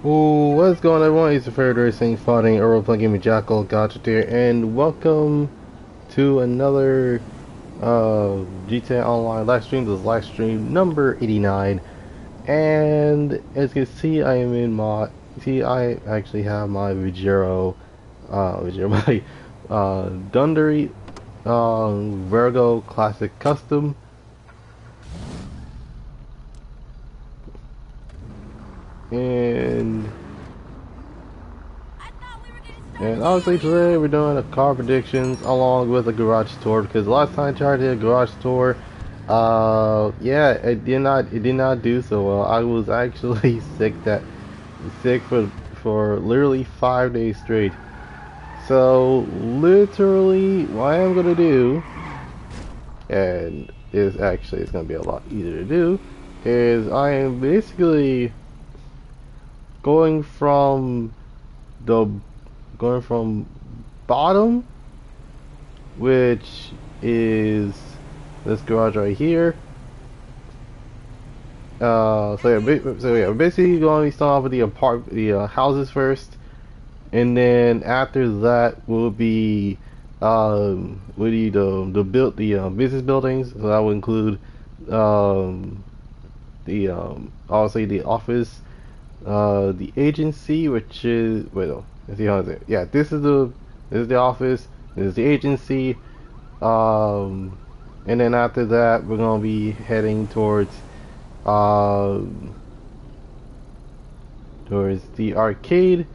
Ooh, what's going on everyone? It's your favorite racing fighting Roleplaying game Jackal, Goddrifter, and welcome to another GTA Online live stream. This is live stream number 89. And as you can see, I am in my I actually have my my Dundery Virgo Classic Custom. And obviously today we're doing a car predictions along with a garage tour because last time I tried to do a garage tour, yeah, it did not do so well. I was actually sick for literally 5 days straight. So literally, what I am gonna do, and it's gonna be a lot easier to do, is I am basically going from the going from bottom, which is this garage right here. We're basically going to start off with the houses first, and then after that will be will be the business buildings. So that will include the obviously the office, the agency, which is wait no, let's see how is it? Yeah, this is the office. This is the agency. Um, and then after that, we're gonna be heading um towards the arcade,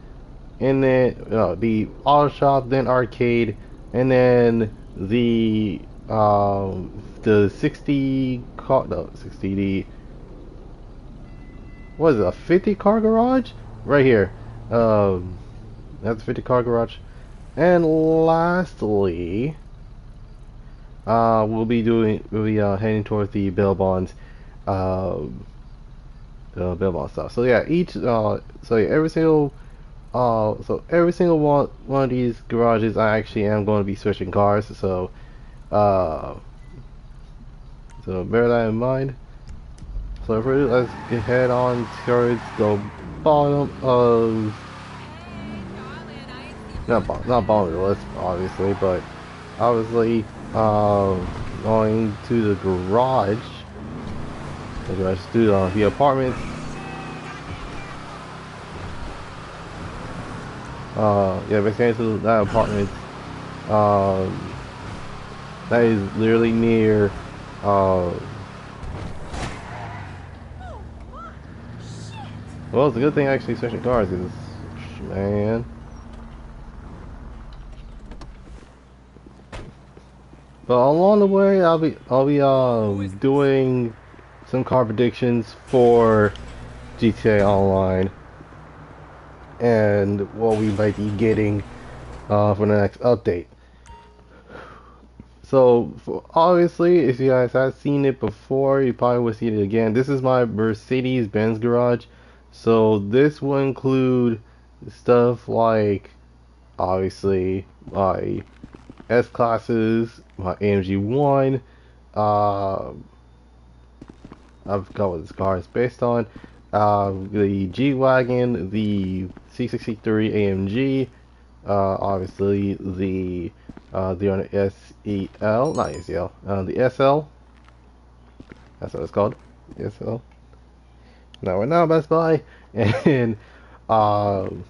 and then the auto shop, then arcade, and then the 60 car no 60 the what is it, a 50 car garage right here. That's a 50 car garage. And lastly, we'll be heading towards uh, the bail bond stuff. So yeah, every single one of these garages, I actually am going to be switching cars. Uh, so bear that in mind. So let's head on towards the bottom of not bottom of the list, obviously, but obviously going to the garage. The garage to the apartments. Yeah, basically to that apartment. Um, that is literally near. Well, it's a good thing actually switching cars is, man. But along the way, I'll be doing some car predictions for GTA Online and what we might be getting for the next update. So obviously, if you guys have seen it before, you probably will see it again. This is my Mercedes-Benz garage. So this will include stuff like obviously my S classes, my AMG one. Uh, I forgot what this car is based on. The G wagon, the C63 AMG. Obviously the SEL, not SEL, the SL. That's what it's called. The SL. Now we're now Best Buy, and um,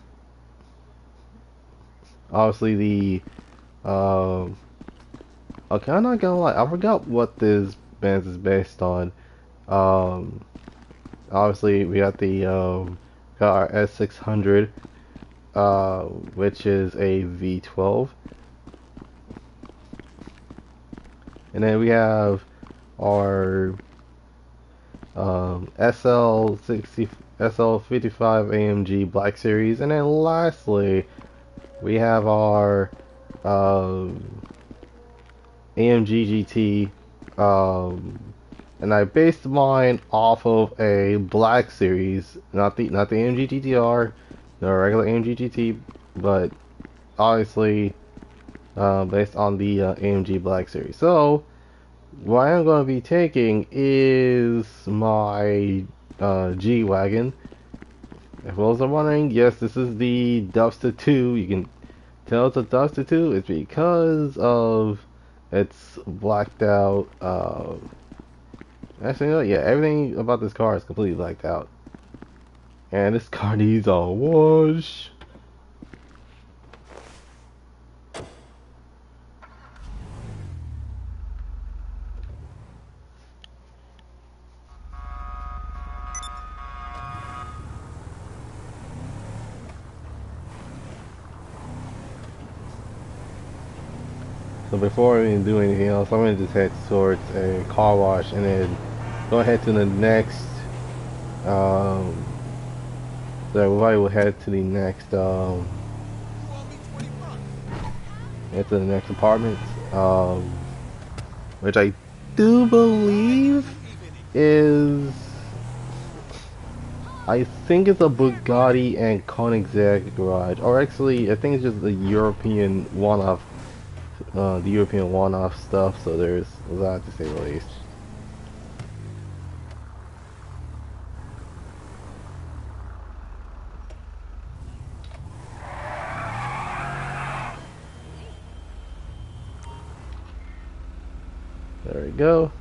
obviously the okay, I'm not gonna lie, I forgot what this Benz is based on. Um, obviously we got our S600, which is a V12, and then we have our SL60 SL55 AMG Black Series, and then lastly we have our AMG GT, and I based mine off of a Black Series, not the AMG GTR, the regular AMG GT, but obviously based on the AMG Black Series. So what I'm going to be taking is my G-Wagon, If those are wondering, yes, this is the Duster 2. You can tell it's a Duster 2. It's because of its blacked out. Actually, no, yeah, everything about this car is completely blacked out. And this car needs a wash. So before we do anything else, I'm gonna just head towards a car wash and then go ahead to the next. So we will head to the next. Head to the next apartment. Which I do believe is. I think it's a Bugatti and Koenigsegg garage, or actually, I think it's just the European one-off. The European one-off stuff, so there's that to say the least. There we go.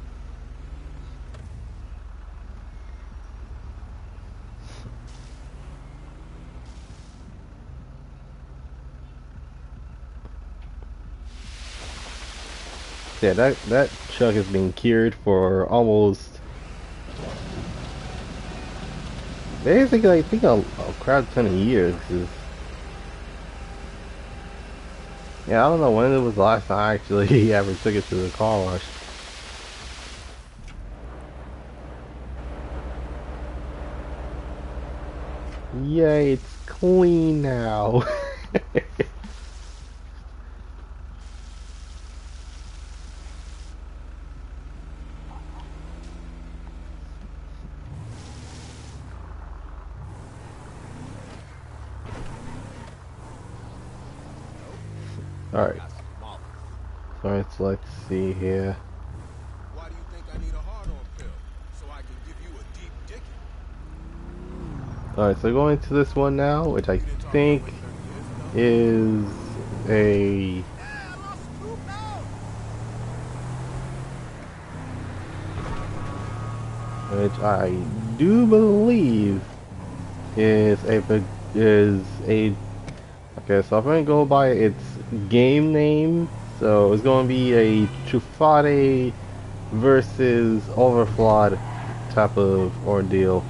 Yeah, that truck has been cured for almost basically I think a crowd ton of years. Yeah, I don't know when it was the last time I actually ever took it to the car wash. Yay, it's clean now. Alright. Alright, so let's see here. Why do you think I need a hard-on pill? So I can give you a deep dicking? Alright, so going to this one now, which I think is a... which I do believe is a... Okay, so I'm going to go by its game name. So it's going to be a Trufate versus Overflawed type of ordeal.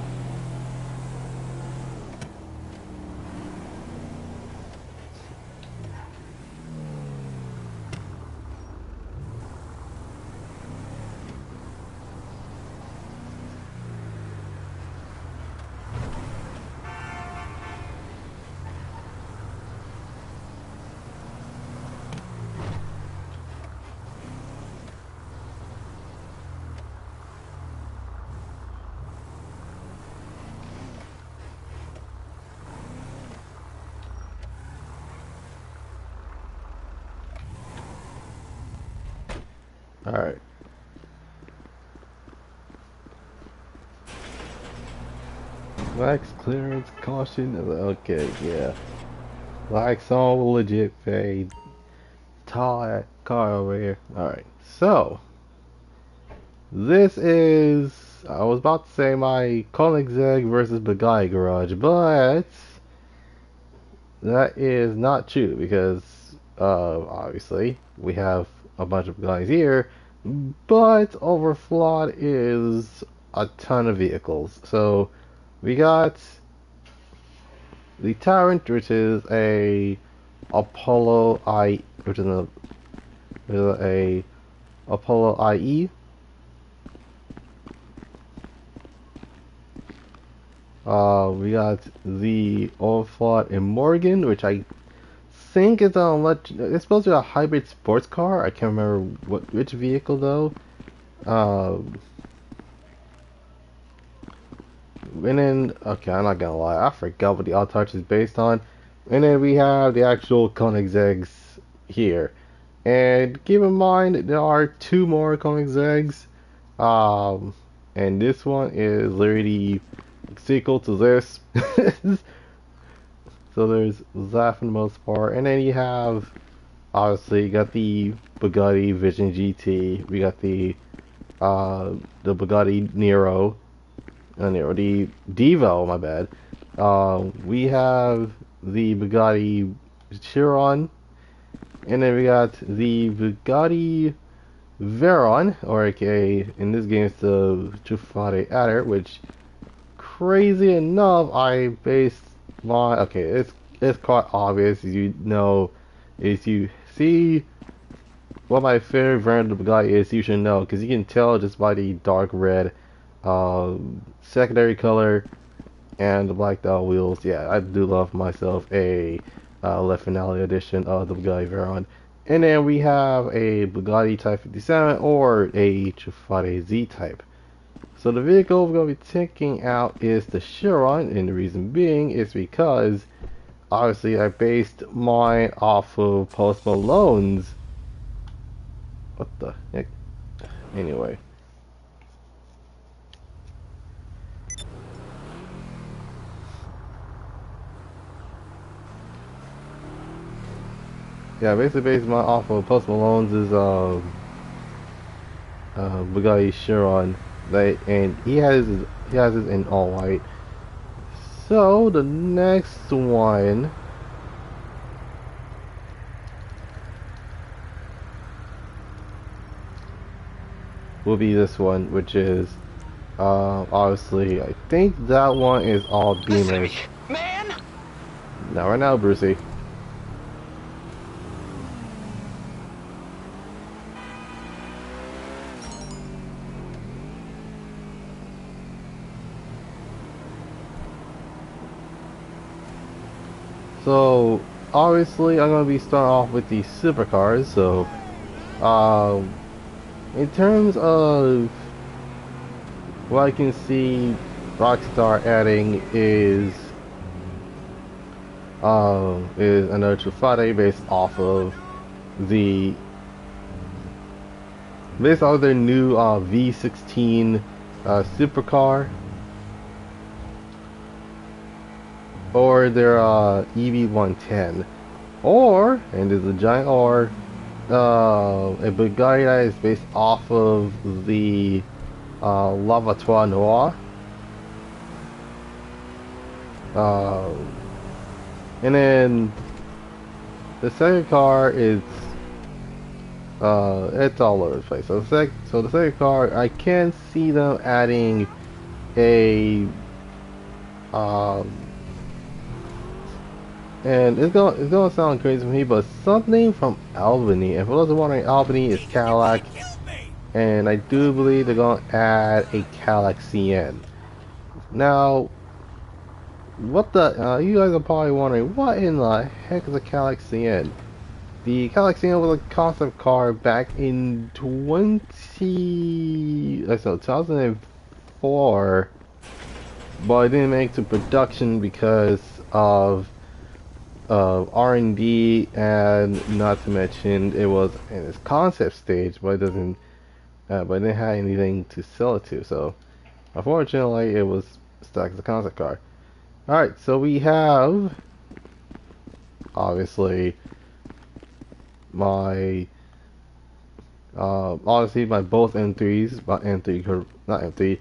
Alright. Max clearance, caution. Okay, yeah. Like all legit fade. Tall car over here. Alright, so. This is. I was about to say my Koenigsegg versus Bugatti garage, but. That is not true because, obviously, we have a bunch of guys here, but Overflawed is a ton of vehicles. So, we got the Tyrant, which is a Apollo I, which is a Apollo IE. We got the Overflawed in Morgan, which I think is it's supposed to be a hybrid sports car. I can't remember which vehicle though. And then, okay, I'm not gonna lie, I forgot what the All Touch is based on. And then we have the actual Koenigsegg's here. And keep in mind, there are two more Koenigsegg's. And this one is literally sequel to this. So there's that for the most part, and then you have obviously you got the Bugatti Vision GT. We got the Bugatti Nero, the Devo. My bad. We have the Bugatti Chiron, and then we got the Bugatti Veyron, or aka in this game it's the Truffade Adder, which crazy enough I based my it's quite obvious you know if you see what my favorite variant of the Bugatti is you should know because you can tell just by the dark red secondary color and the black dot wheels. Yeah, I do love myself a Le Finale edition of the Bugatti Veyron. And then we have a Bugatti Type 57 or a Truffade Z Type. So the vehicle we're going to be taking out is the Chiron, and the reason being is because obviously I based mine off of Post Malone's. What the heck? Anyway. Yeah, basically based mine off of Post Malone's is Bugatti Chiron. And he has his in all white. So the next one will be this one, which is obviously I think that one is all beamers. Man. Not right now, Brucey. So obviously I'm gonna be starting off with the supercars. So in terms of what I can see Rockstar adding is another Truffade based off of their new V16 supercar, or their EV110, or, and there's a giant or, a Bugatti that is based off of the Lavatoire Noir. And then the second car is it's all over the place. So the second car, I can see them adding a and it's gonna sound crazy to me, but something from Albany. And for those who are wondering, Albany is Cadillac, and I do believe they're gonna add a Cadillac CN. Now, what the? You guys are probably wondering, what in the heck is a Cadillac CN? The Cadillac CN was a concept car back in 2004, but it didn't make it to production because of R&D, and not to mention it was in its concept stage, but it didn't have anything to sell it to. So unfortunately, it was stuck as a concept car. All right, so we have obviously my both M3s, but M3 not M3.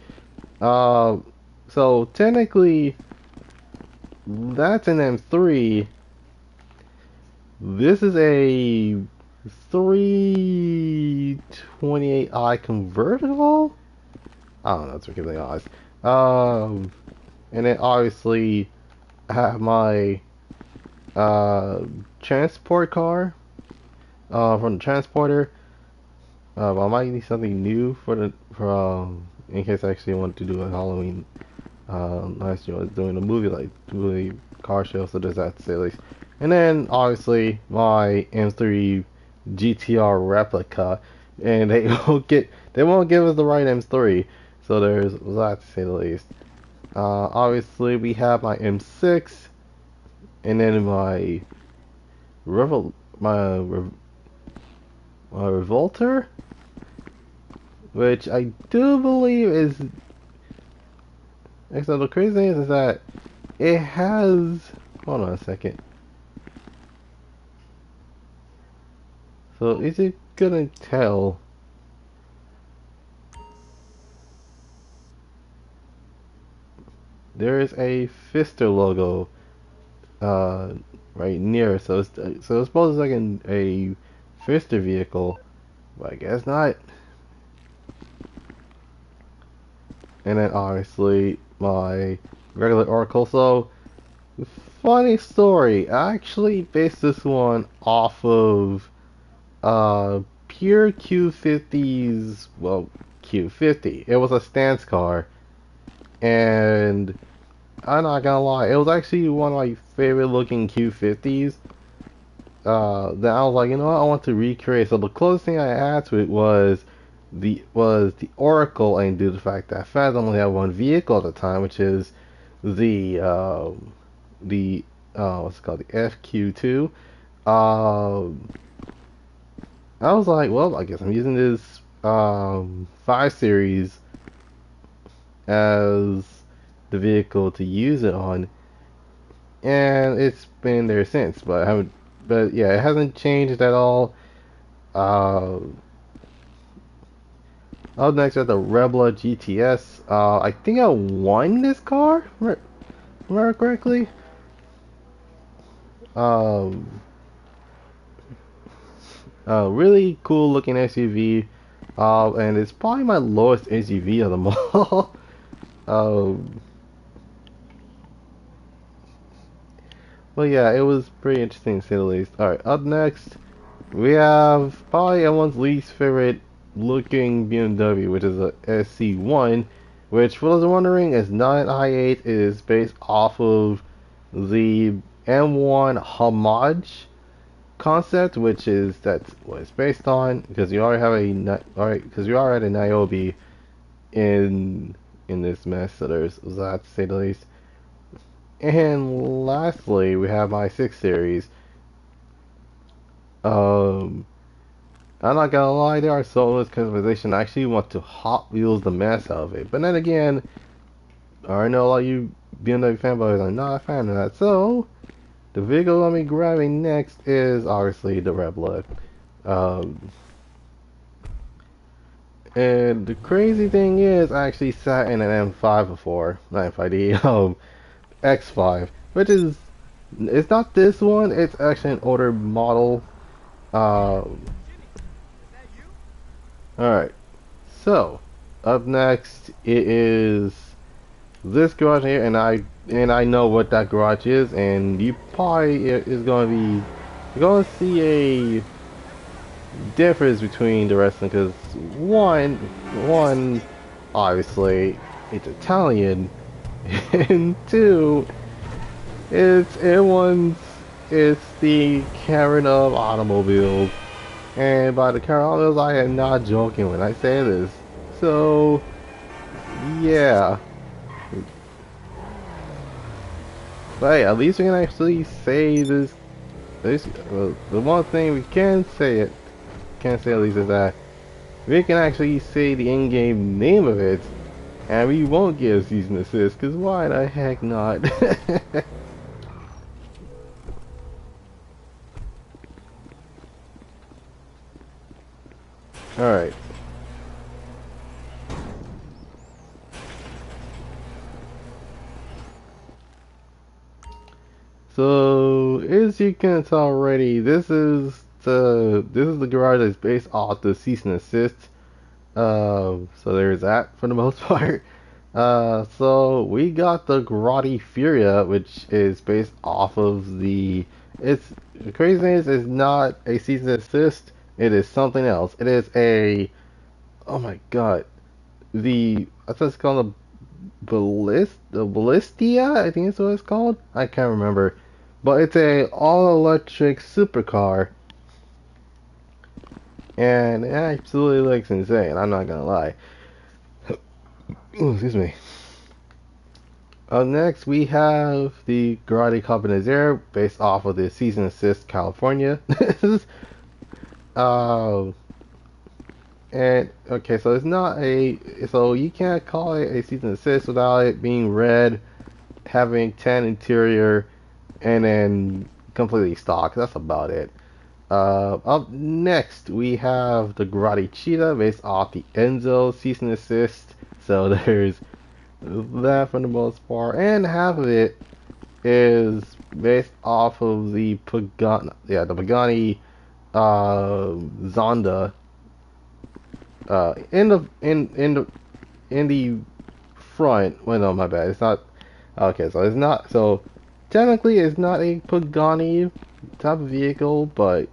So technically that's an M3. This is a 328i convertible? I don't know, to be completely honest. And then obviously I have my transport car from the transporter. I might need something new for in case I actually want to do a Halloween doing a movie car show, so there's that to say at least. And then obviously my M3 GTR replica, and they won't give us the right M3, so there's that to say the least. Obviously we have my M6, and then my Revolter, which I do believe is And so the crazy thing is that it has. Hold on a second. So is it gonna tell? There is a Fister logo right near, so it's supposed to like a Fister vehicle, but I guess not. And then obviously my regular Oracle. So funny story. I actually based this one off of pure Q50's. Well, Q50. It was a stance car, and I'm not gonna lie, it was actually one of my favorite looking Q50s. That I was like, you know what, I want to recreate. So the closest thing I had to it was the Oracle, and due to the fact that Faz only had one vehicle at the time, which is the what's it called, the FQ2. Um, I was like, well, I guess I'm using this 5 series as the vehicle to use it on, and it's been there since. But I haven't. But yeah, it hasn't changed at all. Uh, Up next, we have the Rebla GTS. I think I won this car, remember correctly. Um, Really cool looking SUV. And it's probably my lowest SUV of them all. um, But yeah, it was pretty interesting to say the least. Alright, up next, we have probably everyone's least favorite looking BMW, which is a SC1, which for those who are wondering is not an i8. It is based off of the M1 Homage concept, which is that's what it's based on, because you already have because you already had a Niobe in this mess, so there's that to say the least. And lastly, we have my 6 series. Um, I'm not gonna lie, there are so much customization. I actually want to Hot Wheels the mess out of it. But then again, I know a lot of you BMW fanboys are not a fan of that. So, the vehicle I'm gonna be grabbing next is obviously the Rebla. Um, and the crazy thing is, I actually sat in an M5 before, not M5D, X5, which is, it's not this one, it's actually an older model. Alright, so up next it is this garage here, and I know what that garage is, and you probably is going to be, you're going to see a difference between the rest of them, because one obviously it's Italian, and two, it's the Karen of automobiles. And by the Carolinas, I am not joking when I say this. So, yeah. But hey, at least we can actually say this. The one thing we can say at least is that we can actually say the in-game name of it, and we won't get a cease and desist, because why the heck not? Alright. So, as you can tell already, this is the garage that's based off the cease and desist. So there's that for the most part. So we got the Grotti Furia, which is based off of it's, the crazy thing is, it's not a cease and desist, it is something else. It is oh my god, I thought it's called the Ballistia, I think that's what it's called. I can't remember. But it's a all-electric supercar, and it absolutely looks insane, I'm not gonna lie. Ooh, excuse me. Next, we have the Grotti Combinazer, based off of the Season Assist California. uh, And okay, so it's not a so you can't call it a season assist without it being red, having 10 interior, and then completely stock. That's about it. Up next, we have the Karate Cheetah based off the Enzo season assist. So there's that for the most part, and half of it is based off of the Pagani, the Pagani Zonda. In the front. Well, no, my bad. It's not. Okay, so it's not. So technically, it's not a Pagani type of vehicle, but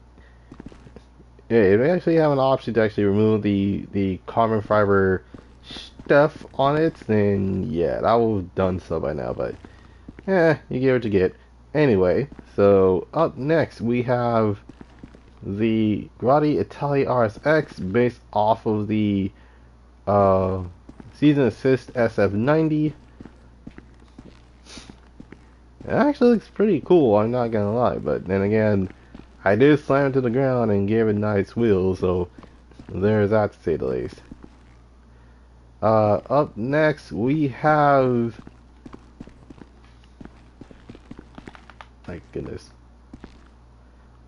yeah, if they actually have an option to actually remove the carbon fiber stuff on it, then yeah, that would have done so by now. But you get what you get. Anyway, so up next we have the Grotti Italia RSX based off of the Season Assist SF90. It actually looks pretty cool, I'm not gonna lie, but then again, I did slam it to the ground and gave it nice wheels, so there's that to say the least. Up next we have, my goodness,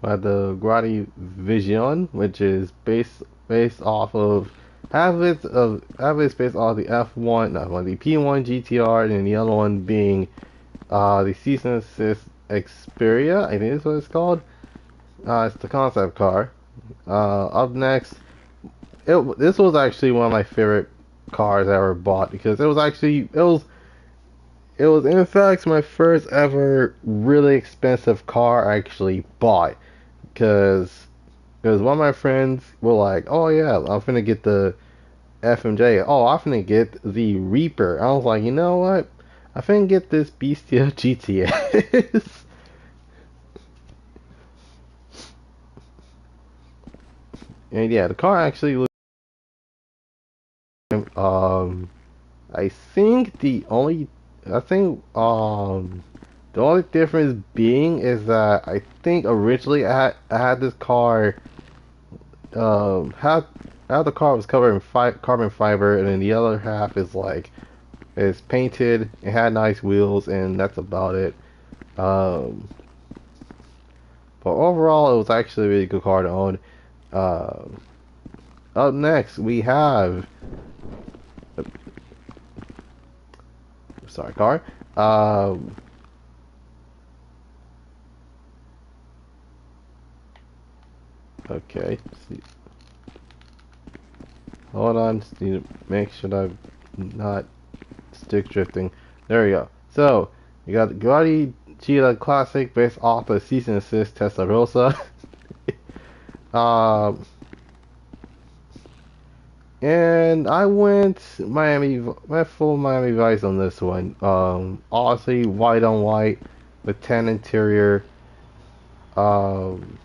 the Grotti Vision, which is based off of half of it's based off the F1, not one, the P1 GTR, and the other one being the Season Assist Xperia, I think that's what it's called. It's the concept car. Up next, this was actually one of my favorite cars I ever bought because it was in fact my first ever really expensive car I actually bought because one of my friends were like, "Oh yeah, I'm finna get the FMJ. Oh, I'm finna get the Reaper." I was like, you know what? I finna get this Bestia GTS. And yeah, the car actually looks. I think the only difference being is that I think originally I had this car half the car was covered in carbon fiber, and then the other half is like it's painted. It had nice wheels, and that's about it. Um, but overall, it was actually a really good car to own. Um, Up next, we have sorry, car. Okay. Hold on, just need to make sure I'm not stick drifting. There we go. So, you got the Gotti Cheetah Classic based off the Season Assist Testarossa. um, and I went full Miami Vice on this one. Obviously white on white with tan interior. Um,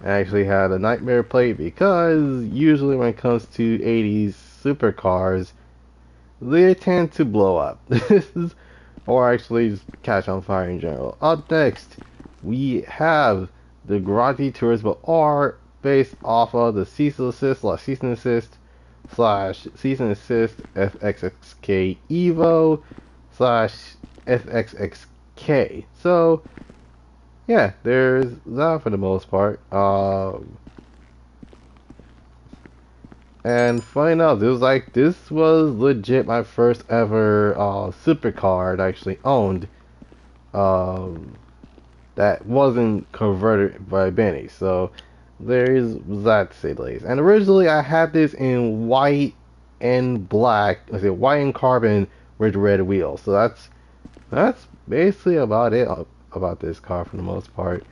I actually had a nightmare plate because usually when it comes to 80s supercars, they tend to blow up. Or actually just catch on fire in general. Up next, we have the Grotti Turismo R based off of the Season Assist slash Season Assist FXXK Evo slash FXXK. So, yeah, there's that for the most part. And funny enough, this was legit my first ever supercar I actually owned. Um, that wasn't converted by Benny. So there is that to say the least. And originally I had this in white and black. I said white and carbon with red wheels. So that's basically about it about this car for the most part.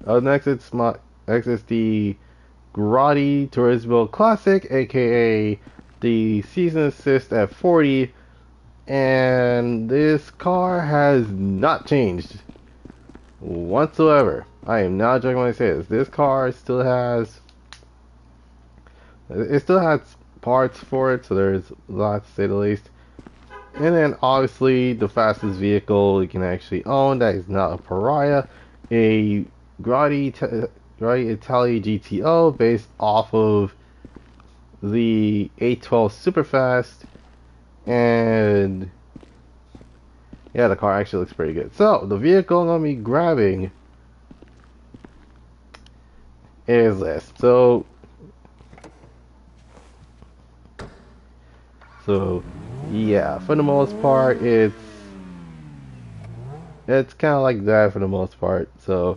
Next it's the Grotti Turismo Classic, aka the Season Assist at 40, and this car has not changed whatsoever. I am not joking when I say this. This car still has parts for it, so there's lots to say the least. And then obviously the fastest vehicle you can actually own that is not a pariah, a Grotti right? Italia GTO based off of the 812 Superfast, and yeah, the car actually looks pretty good. So the vehicle I'm gonna be grabbing is this. So yeah, for the most part, it's kind of like that for the most part. So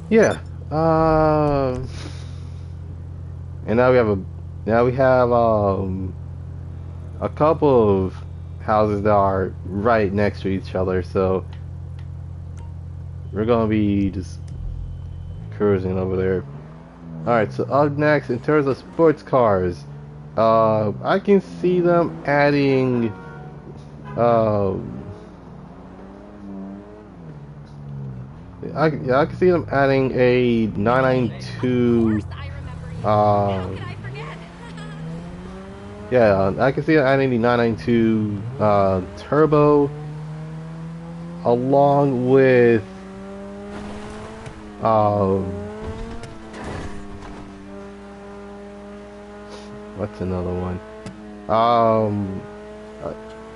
yeah, and now we have a couple of houses that are right next to each other. So we're gonna be just cruising over there. Alright, so up next, in terms of sports cars, I can see them adding, um, yeah, I can see them adding a 992, yeah, I can see them adding the 992, turbo, along with, what's another one? Uh,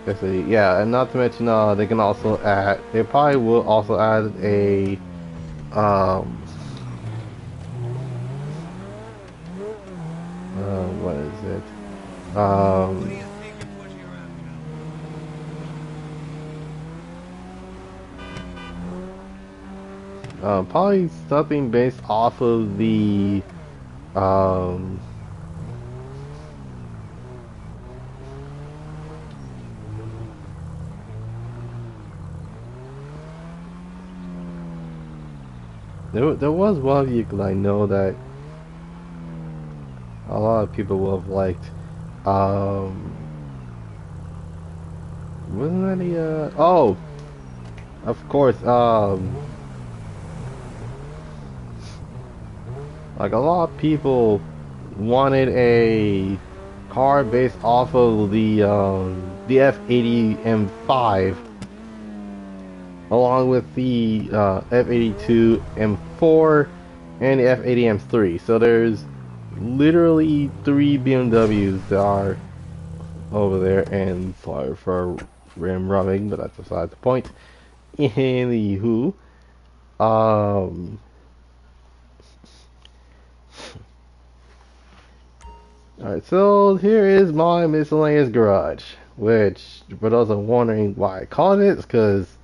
let's see, yeah, and not to mention, they can also add, they probably will also add a, what is it? Probably something based off of the, um, there was one vehicle I know that a lot of people will have liked. Um, wasn't that the, oh, of course, like a lot of people wanted a car based off of the F80 M5 along with the F82 M4 and the F80 M3. So there's literally 3 BMWs that are over there, and sorry for rim rubbing, but that's beside the point. Anywho, um, alright, so here is my miscellaneous garage, which, for those are wondering why I called it, it's because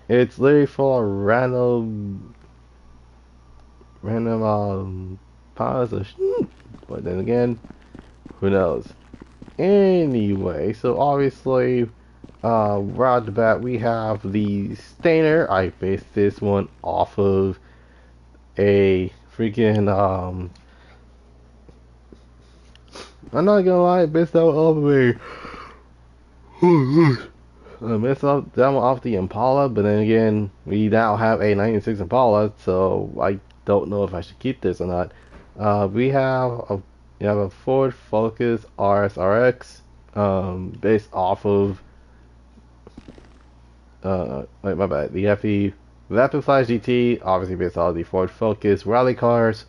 it's literally full of random piles of shit. But then again, who knows? Anyway, so obviously, right off the bat, we have the Stainer. I based this one off of a freaking, I'm not gonna lie, I based that one off of a, I messed up that one off the Impala, but then again, we now have a 96 Impala, so I don't know if I should keep this or not. We have a Ford Focus RSRX, based off of, wait, my bad, the FE Rapid Flash GT, obviously based off the Ford Focus rally cars.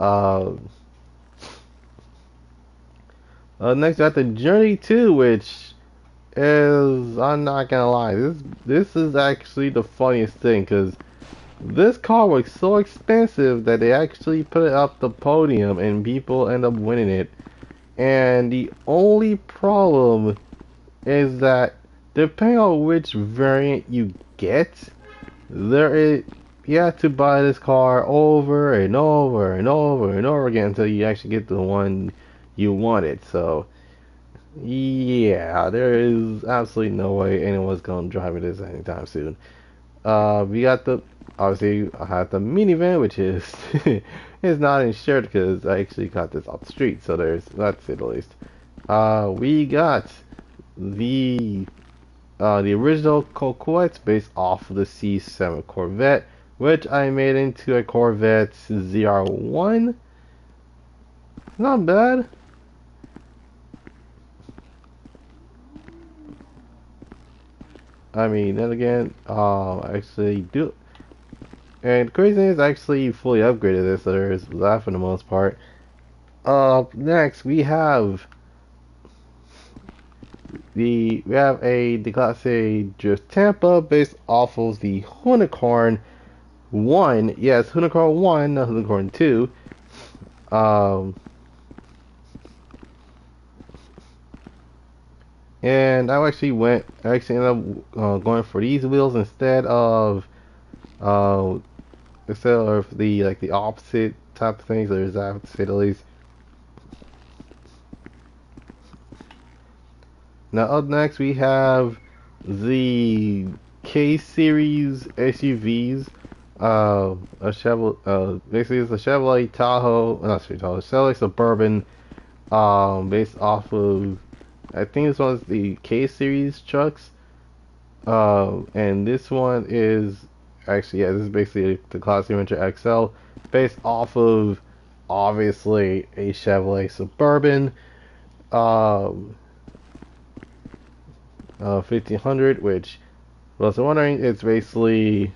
Next we got the Journey 2, which is, I'm not gonna lie, this is actually the funniest thing, because this car was so expensive that they actually put it up the podium and people end up winning it. And the only problem is that depending on which variant you get, you have to buy this car over and over and over and over again until you actually get the one you wanted. So yeah, there is absolutely no way anyone's gonna drive me this anytime soon. We got the, obviously I had the minivan, which is is not insured because I actually got this off the street, so that's it at least. We got the the original Coquette based off of the C7 Corvette, which I made into a Corvette ZR1. Not bad. I mean, then again, actually do. And crazy thing is actually fully upgraded this, so there's that for the most part. Next we have the class A Drift Tampa based off of the Unicorn 1. Yes, Unicorn 1, not Unicorn 2. Um, and I actually ended up going for these wheels uh, instead of the like the opposite type of things. There's that to say the least. Now up next we have the K series SUVs. A Chevrolet, basically it's a Chevrolet Tahoe, not Chevrolet Tahoe, Chevrolet Suburban, based off of, I think this one's the K series trucks. And this one is actually, yeah, this is basically the Classic Adventure XL, based off of obviously a Chevrolet Suburban. Um, 1500, which, well, so wondering, it's basically,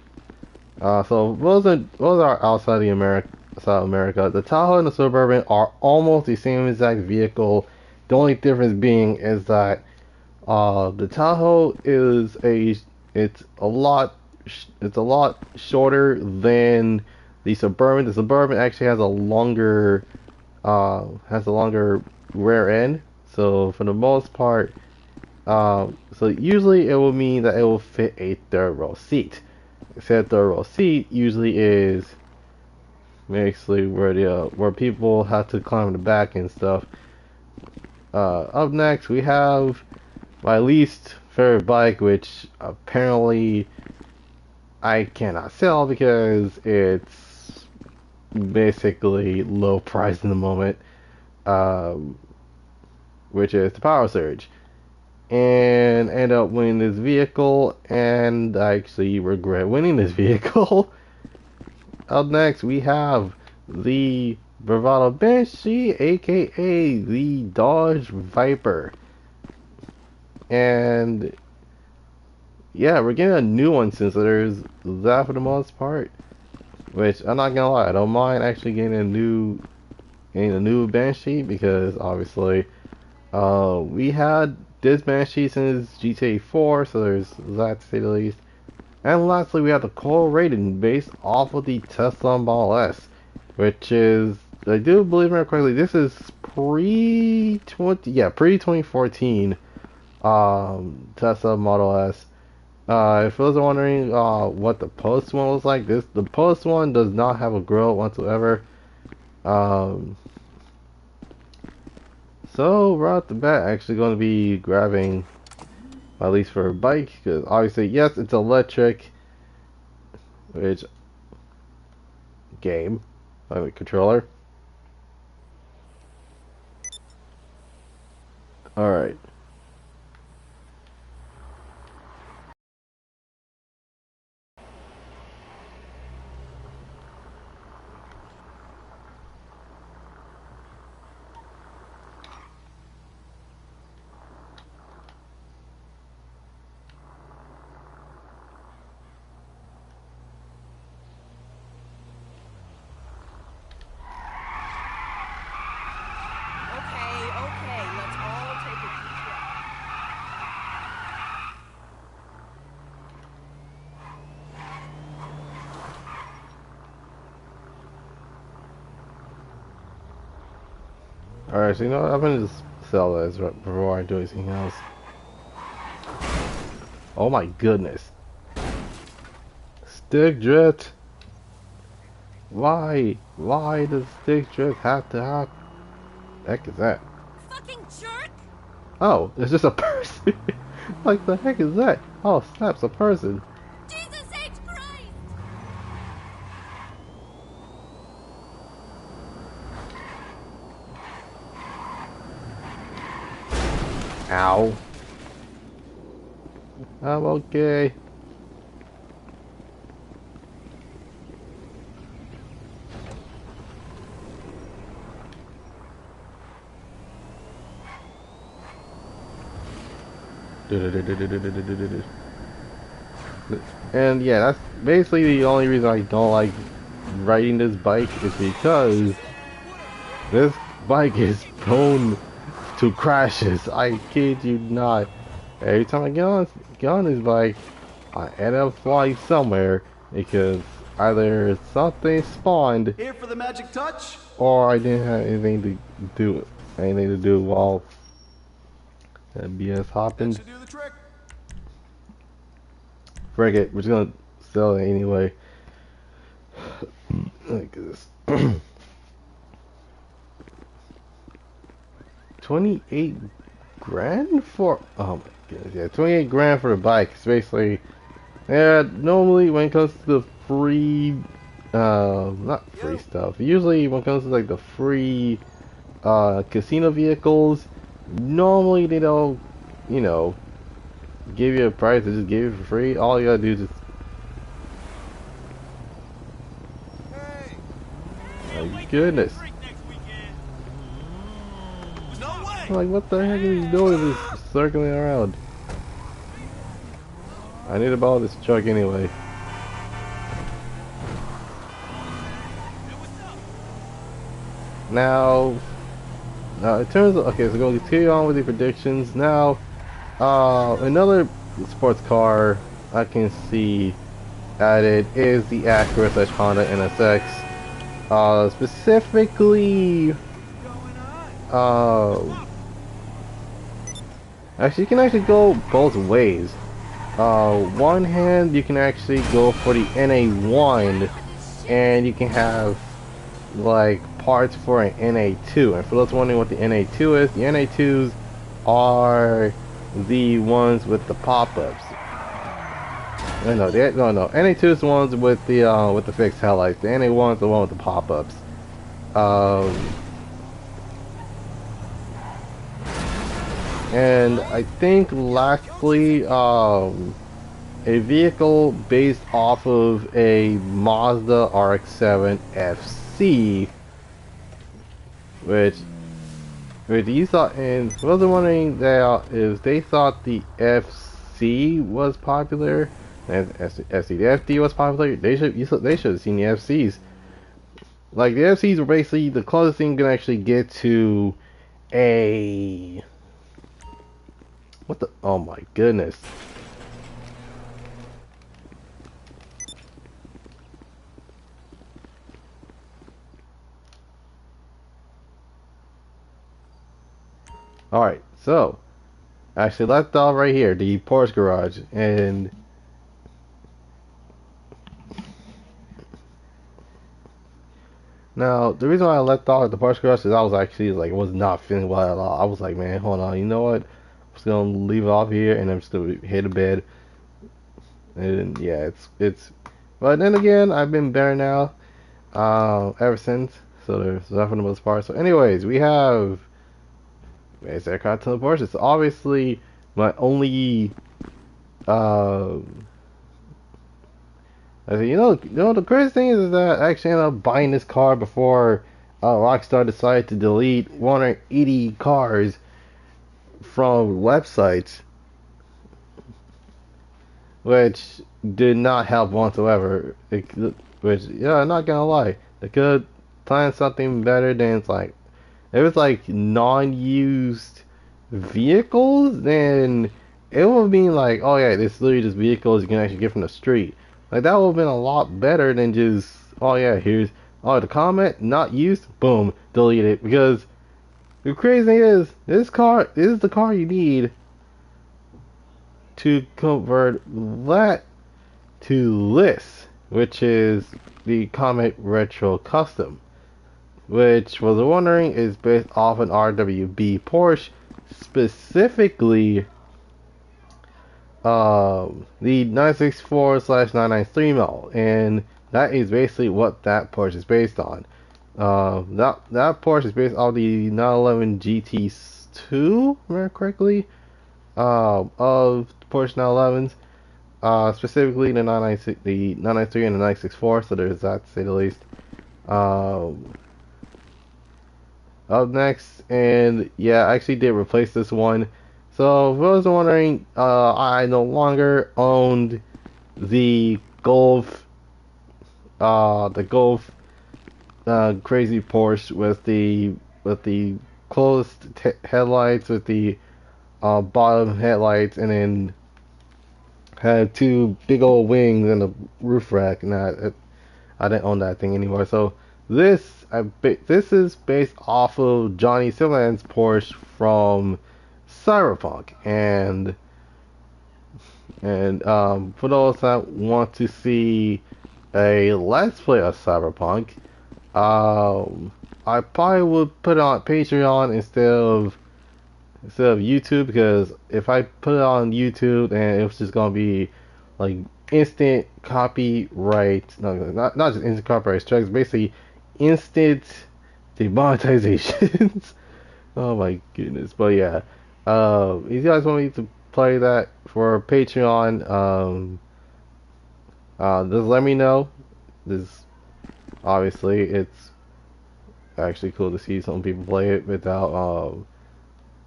so those are outside the America, South America. The Tahoe and the Suburban are almost the same exact vehicle. The only difference being is that the Tahoe is it's a lot, it's a lot shorter than the Suburban. The Suburban actually has a longer rear end. So for the most part, so usually it will mean that it will fit a third row seat. Said third row seat usually is basically where people have to climb the back and stuff. Up next we have my least favorite bike, which apparently I cannot sell because it's basically low price in the moment, um, which is the Power Surge. And end up winning this vehicle, and I actually regret winning this vehicle. Up next, we have the Bravado Banshee, aka the Dodge Viper. And yeah, we're getting a new one since there's that for the most part. Which I'm not gonna lie, I don't mind actually getting a new Banshee because obviously we had this Banshee since GTA 4, so there's that to say the least. And lastly, we have the Coral Raiden based off of the Tesla Model S, which is, I do believe it correctly, this is pre 2014 Tesla Model S. If those are wondering what the post one was like, the post one does not have a grill whatsoever. Um, so right off the bat, actually going to be grabbing, at least for a bike, because obviously yes, it's electric, which game, controller. All right. Okay, let's all take a deep breath. All right. So you know what? I'm gonna just sell this right before I do anything else. Oh my goodness. Stick drift. Why? Why does stick drift have to happen? Heck is that? Fucking jerk! Oh, it's just a person. Like the heck is that? Oh, snaps, a person. Jesus H. Christ! Ow. I'm okay. And yeah, that's basically the only reason I don't like riding this bike is because this bike is prone to crashes. I kid you not. Every time I get on this bike, I end up flying somewhere because either something spawned Here for the magic touch? or I didn't have anything to do while that BS That happened. should do the trick. Frick it, we're just gonna sell it anyway. Look at this. 28 grand for, oh my goodness, yeah, 28 grand for the bike. It's basically, yeah, normally when it comes to the free, not free stuff, usually when it comes to like the free, casino vehicles, normally they don't, you know, give you a price, they just give you for free. All you gotta do is just, Hey, my goodness. no way. I'm like, what the heck is he doing? Just circling around. I need to borrow this truck anyway. Now, in terms of, okay, so we're going to continue on with the predictions. Now, another sports car I can see added is the Acura / Honda NSX. Specifically, actually, you can actually go both ways. One hand, you can actually go for the NA1, and you can have like parts for an NA2. And for those wondering what the NA2 is, the NA2s are the ones with the pop-ups. No, NA2 is the ones with the fixed headlights. The NA1 is the one with the pop-ups. And I think lastly, a vehicle based off of a Mazda RX-7 FC, which you thought, and for those wondering that if they thought the FC was popular and the FD was popular, they should have seen the FCs. Like the FCs were basically the closest thing you can actually get to a, what the, oh my goodness. Alright, so actually left off right here, the Porsche garage, and now the reason why I left off at the Porsche garage is I was actually like was not feeling well at all. I was like, man, hold on, you know what? I'm just gonna leave it off here and I'm just gonna hit the bed. And yeah, it's but then again I've been better now, ever since. So there's that for the most part. So anyways, we have it's aircraft to the Porsche. It's obviously my only I said, the crazy thing is that I actually ended up buying this car before Rockstar decided to delete 180 cars from websites, which did not help whatsoever. Which, yeah, I'm not gonna lie, they could plan something better than it's like, if it's like non-used vehicles, then it would have been like, oh yeah, this is literally just vehicles you can actually get from the street. Like that would have been a lot better than just, oh yeah, here's, oh, the comment not used, boom, delete it. Because the crazy thing is, this is the car you need to convert that to this, which is the Comet Retro Custom, which was wondering is based off an RWB Porsche, specifically the 964/993 model, and that is basically what that Porsche is based on. That Porsche is based on the 911 GT2, if I remember correctly, of Porsche 911s, specifically the 996, the 993 and the 964. So there's that, to say the least. Up next, and yeah, I actually did replace this one. So, for those wondering, I no longer owned the Golf, the Golf crazy Porsche with the closed headlights with the bottom headlights, and then had two big old wings and a roof rack. And I didn't own that thing anymore. So this is based off of Johnny Silverhand's Porsche from Cyberpunk, and for those that want to see a let's play of Cyberpunk, I probably would put it on Patreon instead of YouTube, because if I put it on YouTube, then it's just gonna be like instant copyright, no, not just instant copyright strikes, basically instant demonetizations. Oh my goodness. But yeah, if you guys want me to play that for Patreon, just let me know. This obviously it's actually cool to see some people play it without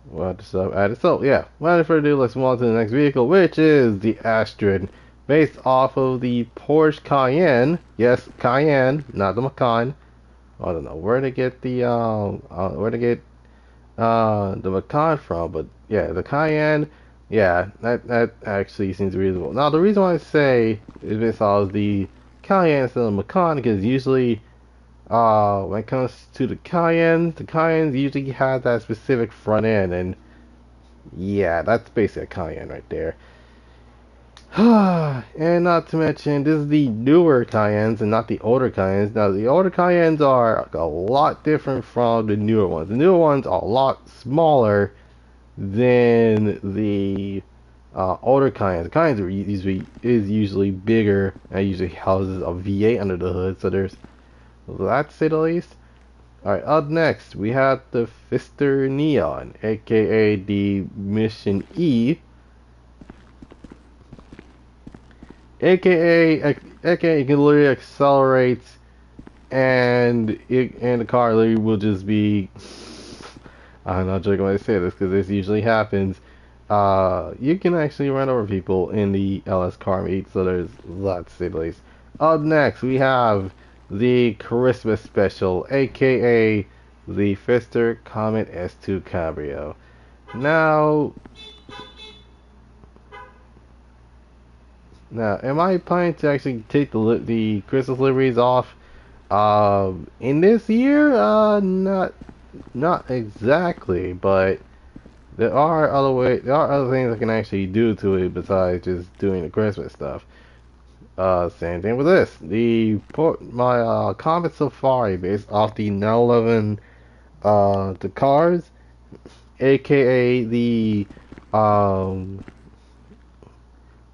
what stuff added. So yeah, without further ado, let's move on to the next vehicle, which is the Astrid, based off of the Porsche Cayenne. Yes, Cayenne, not the Macan. I don't know where to get the Macan from, but yeah, the Cayenne. Yeah, that actually seems reasonable. Now the reason why I say is based off of the Cayenne instead of the Macan, because usually when it comes to the Cayennes usually have that specific front end, and yeah, that's basically a Cayenne right there. And not to mention, this is the newer Cayennes and not the older Cayennes. Now, the older Cayennes are a lot different from the newer ones. The newer ones are a lot smaller than the older Cayennes. The Cayennes are usually bigger and usually houses a V8 under the hood, so there's that, to say the least. Alright, up next, we have the Fister Neon, aka the Mission E, aka it can literally accelerate, and the car literally will just be, I'm not joking when I say this because this usually happens. You can actually run over people in the LS car meet, so there's that, to say the least. Up next, we have the Christmas Special, aka the Fister Comet S2 Cabrio. Now, am I planning to actually take the Christmas liveries off in this year? Not exactly, but there are other things I can actually do to it besides just doing the Christmas stuff. Same thing with this. My Comet Safari based off the 911 the cars, aka the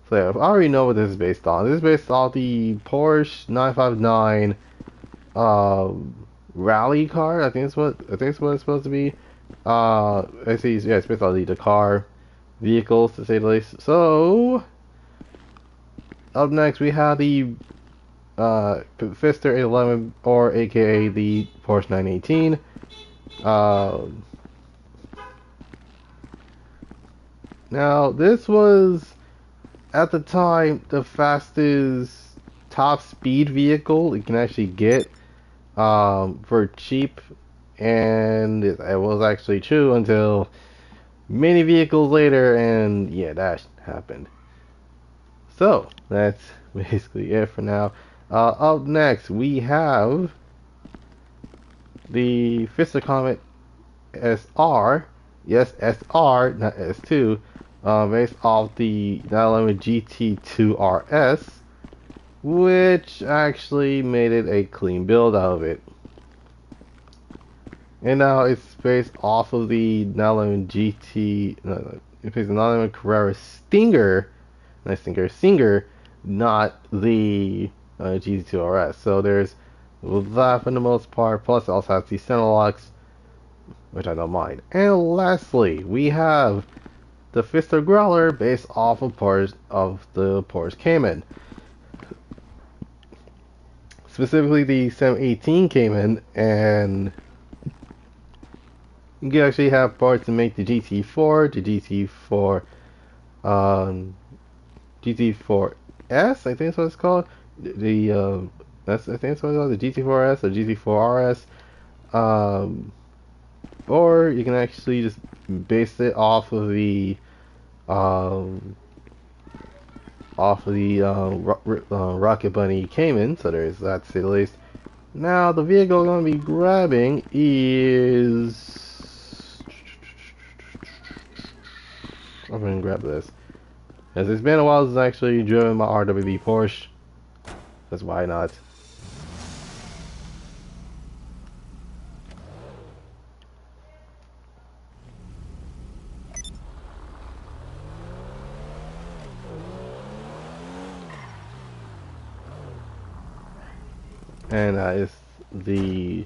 so yeah, I already know what this is based on. This is based off the Porsche 959 rally car. I think it's what it's supposed to be. I see. Yeah, it's based on the Dakar vehicles, to say the least. So up next, we have the Fister 811, or aka the Porsche 918. Now, this was at the time the fastest top speed vehicle you can actually get for cheap, and it was actually true until many vehicles later, and yeah, that happened. So that's basically it for now. Up next, we have the Fister Comet SR. Yes, SR, not S2. Based off the 911 GT2 RS, which actually made it a clean build out of it. And now it's based off of the 911 GT. It's based on 911 Carrera Stinger. Singer, not the GT2 RS. So there's that for the most part. Plus, it also has the center locks, which I don't mind. And lastly, we have the Fister Growler based off of the Porsche Cayman. Specifically the 718 Cayman, and you can actually have parts to make the GT4, the GT4 I think that's what it's called. That's I think that's what it's called, the GT4S or GT4RS. Um, or you can actually just base it um, off of the Rocket Bunny Cayman. So there's that to say the least. Now the vehicle I'm going to be grabbing is. I'm going to grab this. As it's been a while since I actually driven my RWB Porsche. That's why not. And it's the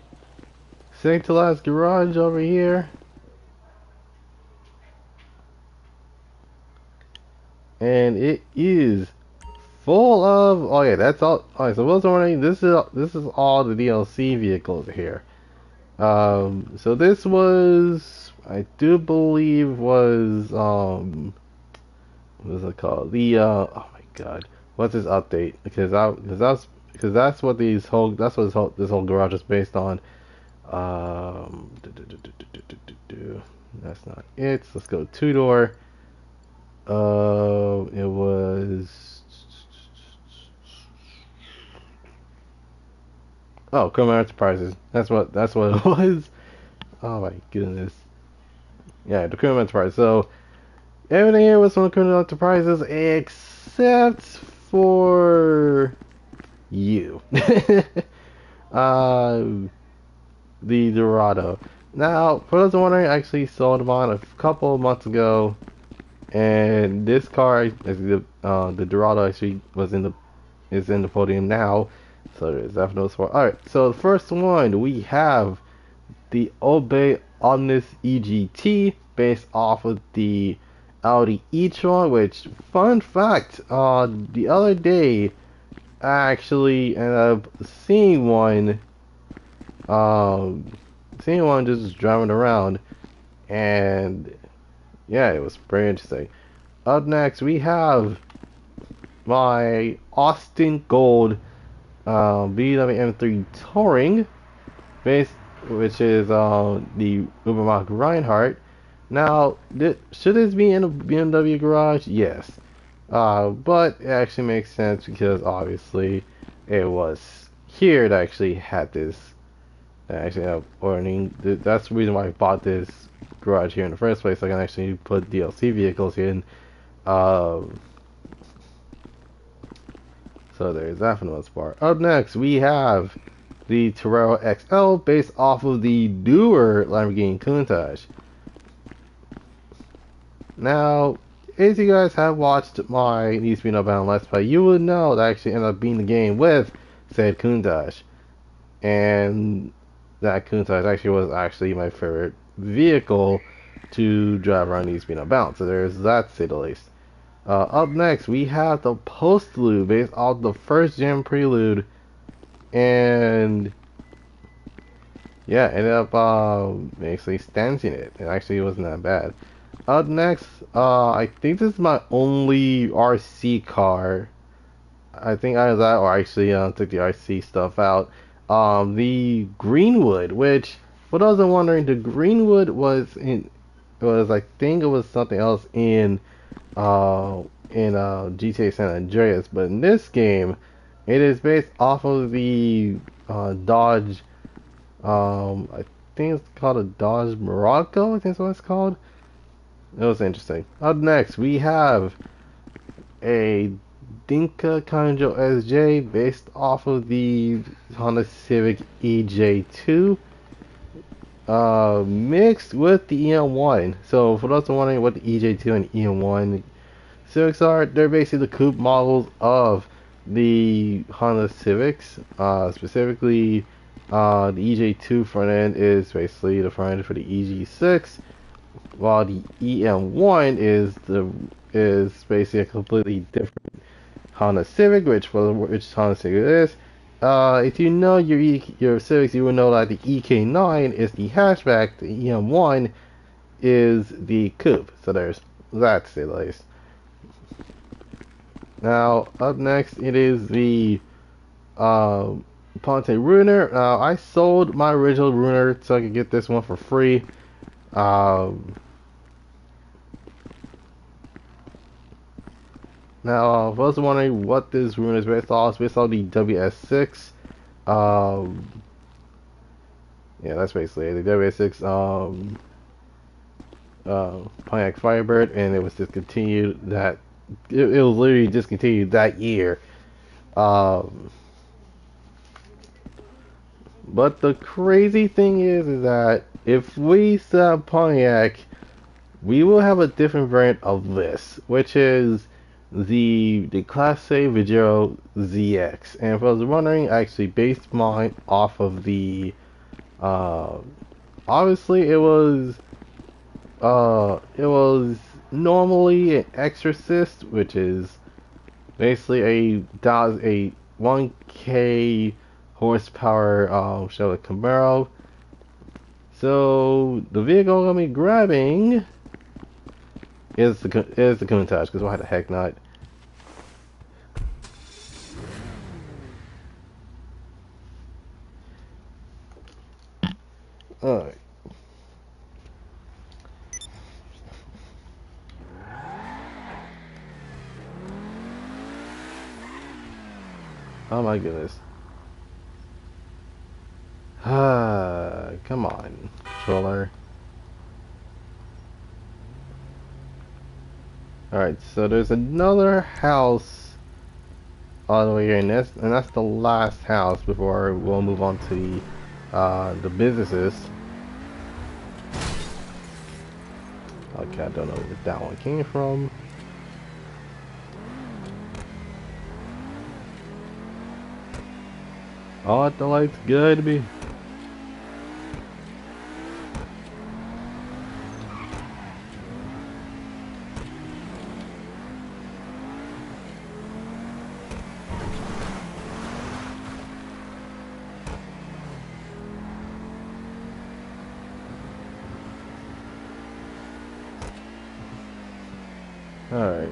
second to last garage over here. And it is full of, oh yeah, that's all. Alright, so what's wondering, this is all the DLC vehicles here. So this was, I do believe was what is it called? The oh my god, what's this update? Because that's what this whole garage is based on. That's not it. Let's go two door. It was. Oh, Criminal Enterprises. That's what it was. Oh my goodness. Yeah, the Criminal Enterprise. So everything here was from Criminal Enterprises except for you. uh, the Dorado. Now, for those wondering, I actually sold mine a couple of months ago, and this car, the Dorado, actually is in the podium now. So there's definitely for. All right. So the first one we have the Obey Omnis EGT, based off of the Audi e-tron. Which, fun fact, the other day I actually ended up seeing one. Seeing one just driving around, and yeah, it was pretty interesting. Up next, we have my Austin Gold BMW M3 Touring, which is the Ubermacht Reinhardt. Now, should this be in a BMW garage? Yes. But it actually makes sense because obviously it was here that actually had this. Actually, that's the reason why I bought this garage here in the first place. I can actually put DLC vehicles in. So there's that for the most part. Up next, we have the Torero XL, based off of the newer Lamborghini Countach. Now, if you guys have watched my Need to Be Bound Let's Play, you would know that I actually ended up beating the game with said Countach. And that Countach actually was my favorite vehicle to drive around Need to Be Bound. So there's that, to say the least. Up next, we have the Postlude, based off the first gen Prelude, and yeah, ended up basically stancing it. It actually wasn't that bad. Up next, I think this is my only RC car. I think either that or I actually took the RC stuff out. The Greenwood, which for those who are wondering, the Greenwood was I think it was something else in GTA San Andreas, but in this game, it is based off of the Dodge. I think it's called a Dodge Morocco. I think that's what it's called. It was interesting. Up next, we have a Dinka Kanjo SJ, based off of the Honda Civic EJ2. Mixed with the EM1. So for those who are wondering what the EJ2 and EM1 Civics are, they're basically the coupe models of the Honda Civics. Specifically, the EJ2 front end is basically the front end for the EG6, while the EM1 is basically a completely different Honda Civic, which Honda Civic it is. If you know your Civics, you will know that the EK9 is the hatchback, the EM1 is the coupe. So there's that, to say the least. Now, up next, it is the Ponte Ruiner. Now, I sold my original Ruiner so I could get this one for free. Um, Now, if I was wondering what this Ruiner is based off, it's based off the WS6. Um, yeah, that's basically it. The WS6 Pontiac Firebird, and it was discontinued that it was literally discontinued that year. Um, but the crazy thing is that if we sell Pontiac, we will have a different variant of this, which is the Class A Vigero ZX. And if I was wondering, I actually based mine off of the uh, obviously it was normally an Exorcist, which is basically a 1K horsepower Chevrolet Camaro. So the vehicle I'm gonna be grabbing is the Countach, because why the heck not? Alright. Oh my goodness. Come on, controller. Alright, so there's another house all the way here, and that's the last house before we'll move on to the businesses. Okay, I don't know where that one came from. Oh, the light's good to be. Alright.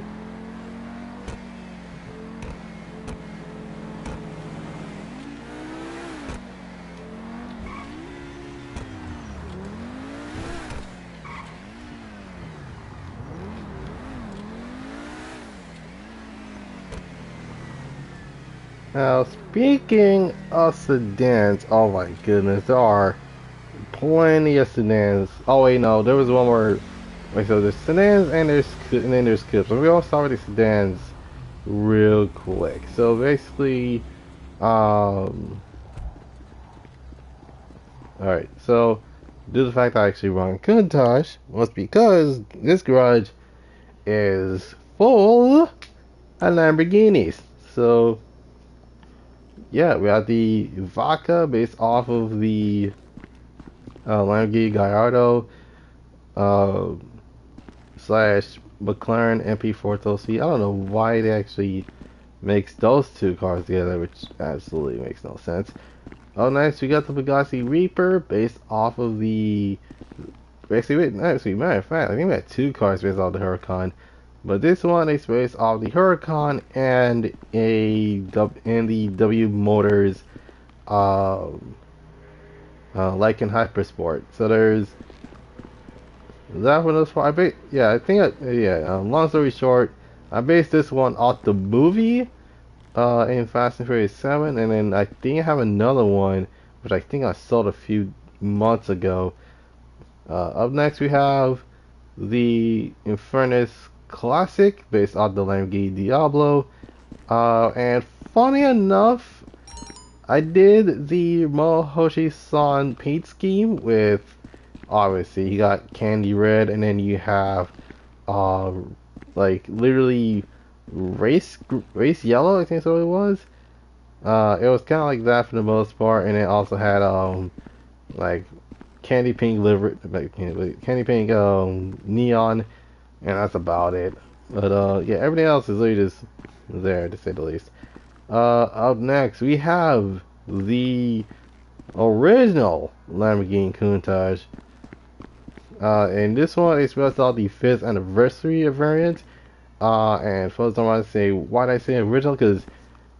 Now, speaking of sedans, oh my goodness, there are plenty of sedans. Oh wait, no, there was one more. Wait, so there's sedans and then there's coupes. So we all start with the sedans real quick. So basically, alright, so due to the fact I actually run Countach was because this garage is full of Lamborghinis. So yeah, we have the Vaca based off of the Lamborghini Gallardo slash McLaren MP4 I don't know why they actually makes those two cars together, which absolutely makes no sense. Oh, nice. We got the Bugatti Reaper based off of the. Basically, actually, matter of fact, I think we had two cars based off the Huracan, but this one is based off the Huracan and the W Motors, like in Hypersport. So there's that one. Yeah, I think. Long story short, I based this one off the movie. In Fast and Furious 7, and then I think I have another one, which I think I sold a few months ago. Up next we have the Infernus Classic, based on the Lamborghini Diablo. And funny enough, I did the Mohoshi-san paint scheme with, obviously, you got candy red, and then you have, like, literally race yellow, I think that's what it was. It was kind of like that for the most part, and it also had like candy pink liver, like candy pink neon, and that's about it. But yeah, everything else is really just there, to say the least. Up next we have the original Lamborghini Countach, and this one is based on the 5th anniversary variant. And first I want to say why did I say original? Because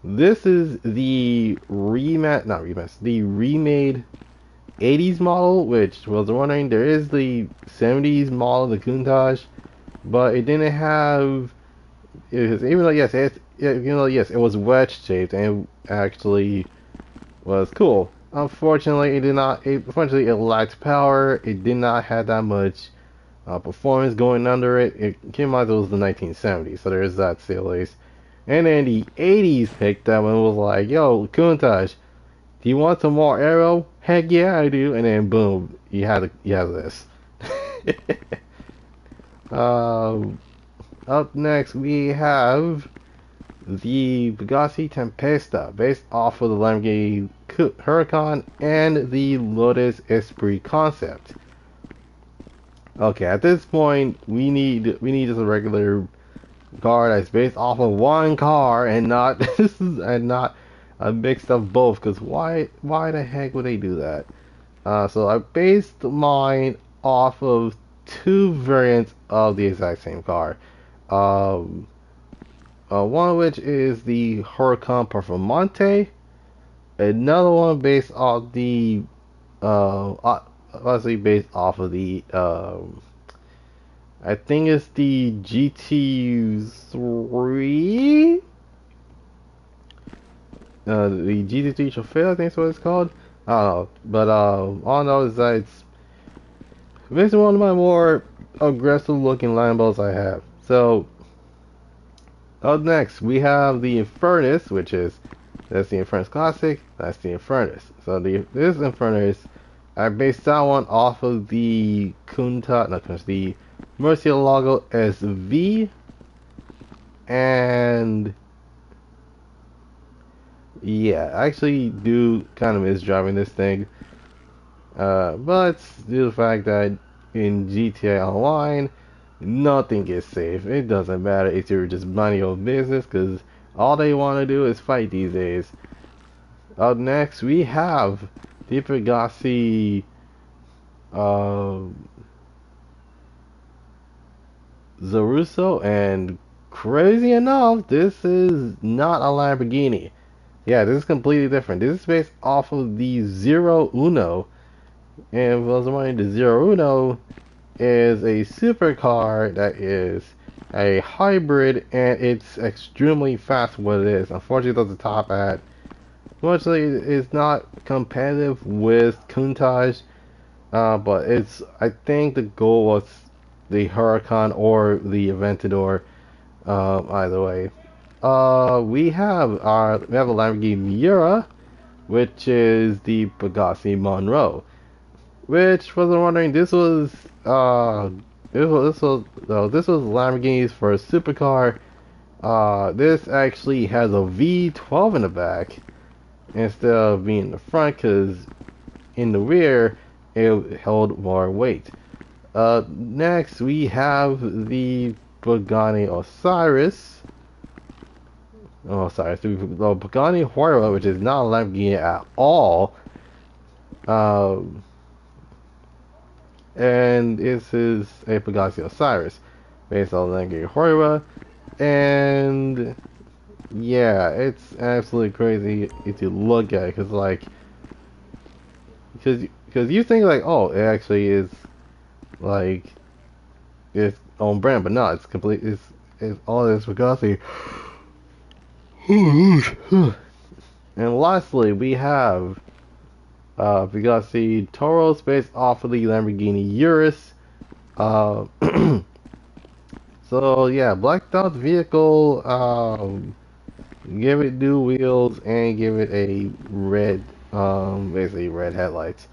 this is the the remade 80s model, which was wondering there is the 70s model, the Countach, but it didn't have. It was, even though yes, it was wedge shaped and it actually was cool. Unfortunately, it did not. Unfortunately, it lacked power. It did not have that much performance going under it. It came out. It was the 1970s, so there's that sillies. And then the 80s picked up and was like, "Yo, Countach, do you want some more arrow? Heck yeah, I do." And then boom, you have this. um, Up next, we have the Bugatti Tempesta, based off of the Lamborghini Huracan and the Lotus Esprit concept. Okay, at this point, we need just a regular car that's based off of one car and not and not a mix of both. Because why the heck would they do that? So I based mine off of two variants of the exact same car. One of which is the Huracan Performante. Another one based off the obviously based off of the I think it's the GT3. The GT3 Trofeo, I think is what it's called. I don't know, but all I know is that it's basically one of my more aggressive looking Lambos I have. So up next we have the Infernus, which is that's the Infernus Classic. That's the Infernus. So this Infernus, I based that one off of the the Murcielago SV, and yeah, I actually do kind of miss driving this thing. But due to the fact that in GTA Online, nothing is safe. It doesn't matter if you're just minding your business, because all they want to do is fight these days. Up next, we have the Pegasi Zaruso, and crazy enough, this is not a Lamborghini. Yeah, this is completely different. This is based off of the Zero Uno. And for those wondering, the Zero Uno is a supercar that is a hybrid, and it's extremely fast what it is. Unfortunately, it doesn't top at. Unfortunately, it's not competitive with Countach, but I think the goal was the Huracan or the Aventador. Either way, we have a Lamborghini Miura, which is the Pegasi Monroe. Which, for those wondering, this was Lamborghini's first supercar. This actually has a V12 in the back instead of being in the front, because in the rear it held more weight. Next we have the Pagani Osiris. Oh, sorry, the Pagani Huayra, which is not a Lamborghini at all. And this is a Pagani Osiris based on Lamborghini Huayra, and yeah, it's absolutely crazy if you look at it, because you think like, oh, it actually is like its own brand, but no, it's complete. It's all this Pagani. And lastly, we have Pagani Toros based off of the Lamborghini Urus. So yeah, blacked out vehicle. Give it new wheels and give it a red, basically red headlights.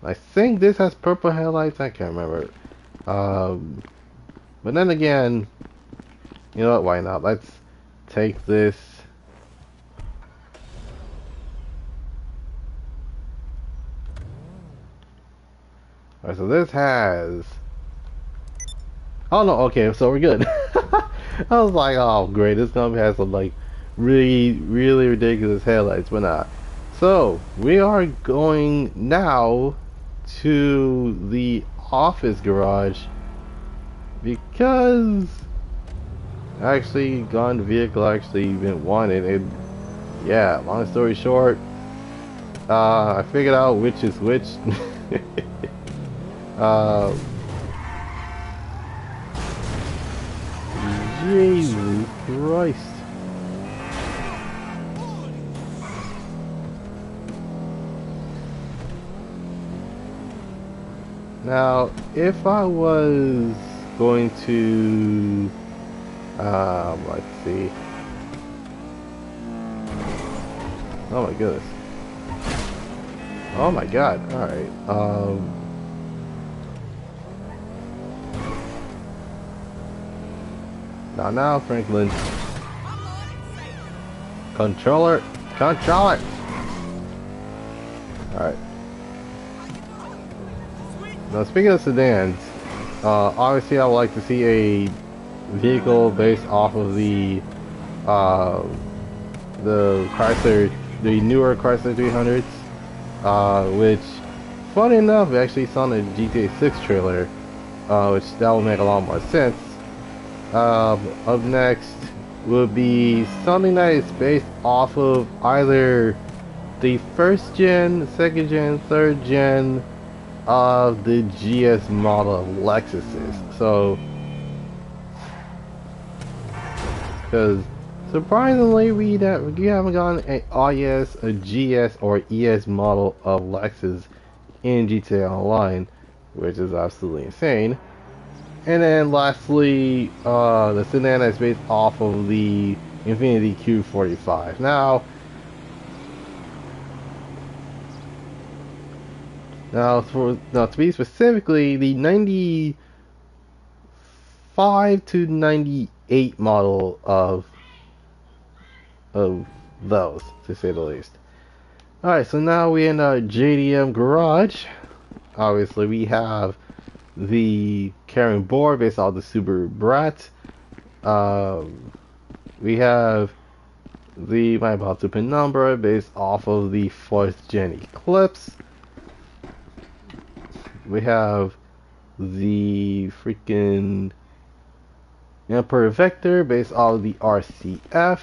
I think this has purple headlights. I can't remember. But then again, you know what? Why not? Let's take this. Alright, so this has. Oh no, okay, so we're good. I was like, oh great, this company has some like really ridiculous headlights, but not. So we are going now to the office garage because actually got the vehicle actually been wanted. And yeah, long story short, I figured out which is which. uh, Jesus Christ. Now, if I was going to, let's see. Oh my goodness. Oh my god. Alright. Now, Franklin. Controller. Controller. Alright. Now, speaking of sedans, obviously I would like to see a vehicle based off of the Chrysler, the newer Chrysler 300s, which, funny enough, actually saw in the GTA 6 trailer, which that would make a lot more sense. Up next would be something that is based off of either the first gen, second gen, third gen of the GS model of Lexuses. So, because surprisingly, we haven't gotten an IS, a GS, or ES model of Lexus in GTA Online, which is absolutely insane. And then lastly, the sedan is based off of the Infiniti Q45. Now to be specifically, the 95 to 98 model of those, to say the least. Alright, so now we in our JDM garage. Obviously, we have the carrying board based off the Subaru Brat. We have the my about to pin number based off of the 4th gen Eclipse. We have the freaking Emperor Vector based off of the RCF.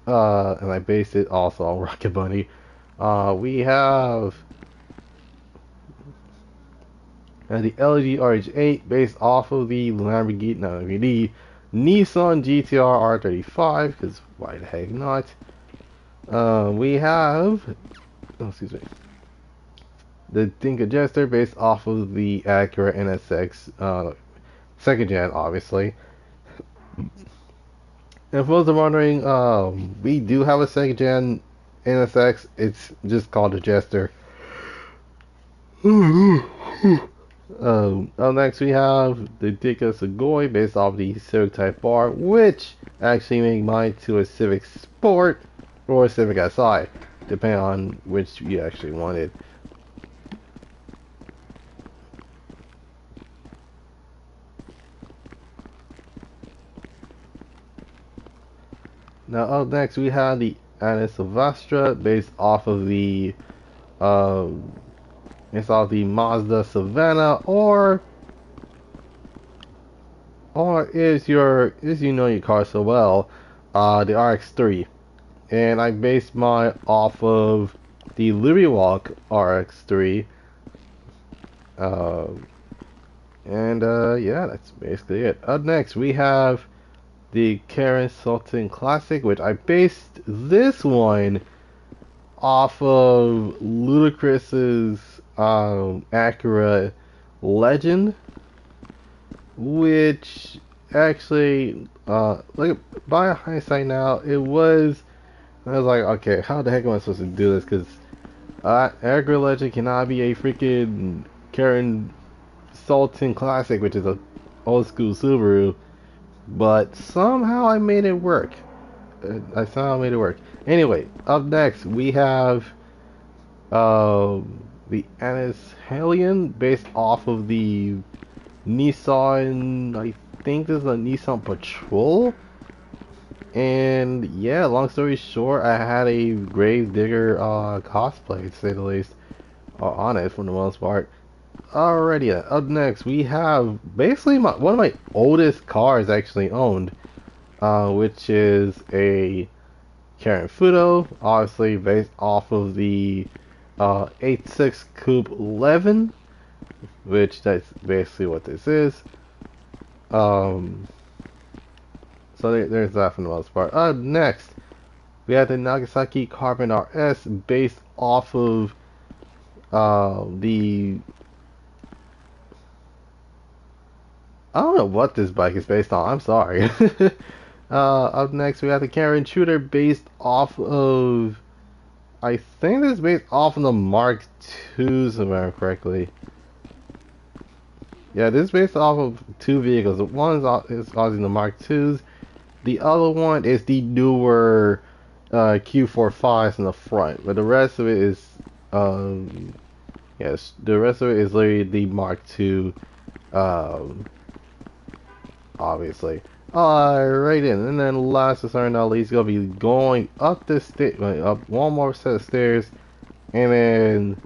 And I based it also on Rocket Bunny. We have the LG RH8 based off of the the Nissan GTR R35, because why the heck not? We have, excuse me, the Tinker Jester based off of the Acura NSX, second gen, obviously. And for those wondering, we do have a second gen NSX. It's just called the Jester. Up next we have the Dika Sugoi based off the Civic Type R, which actually made mine to a Civic Sport or a Civic SI, depending on which you actually wanted. Now up next we have the Anna Silvestra based off of the Mazda Savannah, or is you know your car so well, the RX-3. And I based mine off of the Liberty Walk RX-3. Yeah, that's basically it. Up next we have the Karen Sultan Classic, which I based this one off of Ludacris's Acura Legend, which actually, like by hindsight now, I was like, okay, how the heck am I supposed to do this? Because Acura Legend cannot be a freaking Karen Sultan Classic, which is a old school Subaru. But somehow I made it work. Anyway, up next we have the Annis Hellion based off of the Nissan. I think this is a Nissan Patrol. And yeah, long story short, I had a Gravedigger cosplay, to say the least, on it for the most part. Alrighty, up next we have basically one of my oldest cars actually owned. which is a Karen Fudo, obviously based off of the 86 Coupe 11, which that's basically what this is. Um, so there's that for the most part. Next, we have the Nagasaki Carbon RS based off of the I don't know what this bike is based on. I'm sorry. Up next, we have the Karen Shooter based off of. I think this is based off of the Mark IIs, if I remember correctly. Yeah, this is based off of two vehicles. One is obviously the Mark IIs. The other one is the newer Q45s in the front. But the rest of it is, yes, the rest of it is literally the Mark II. Um, Obviously. Alright then, and then last but certainly not least, gonna be going up this up one more set of stairs, and then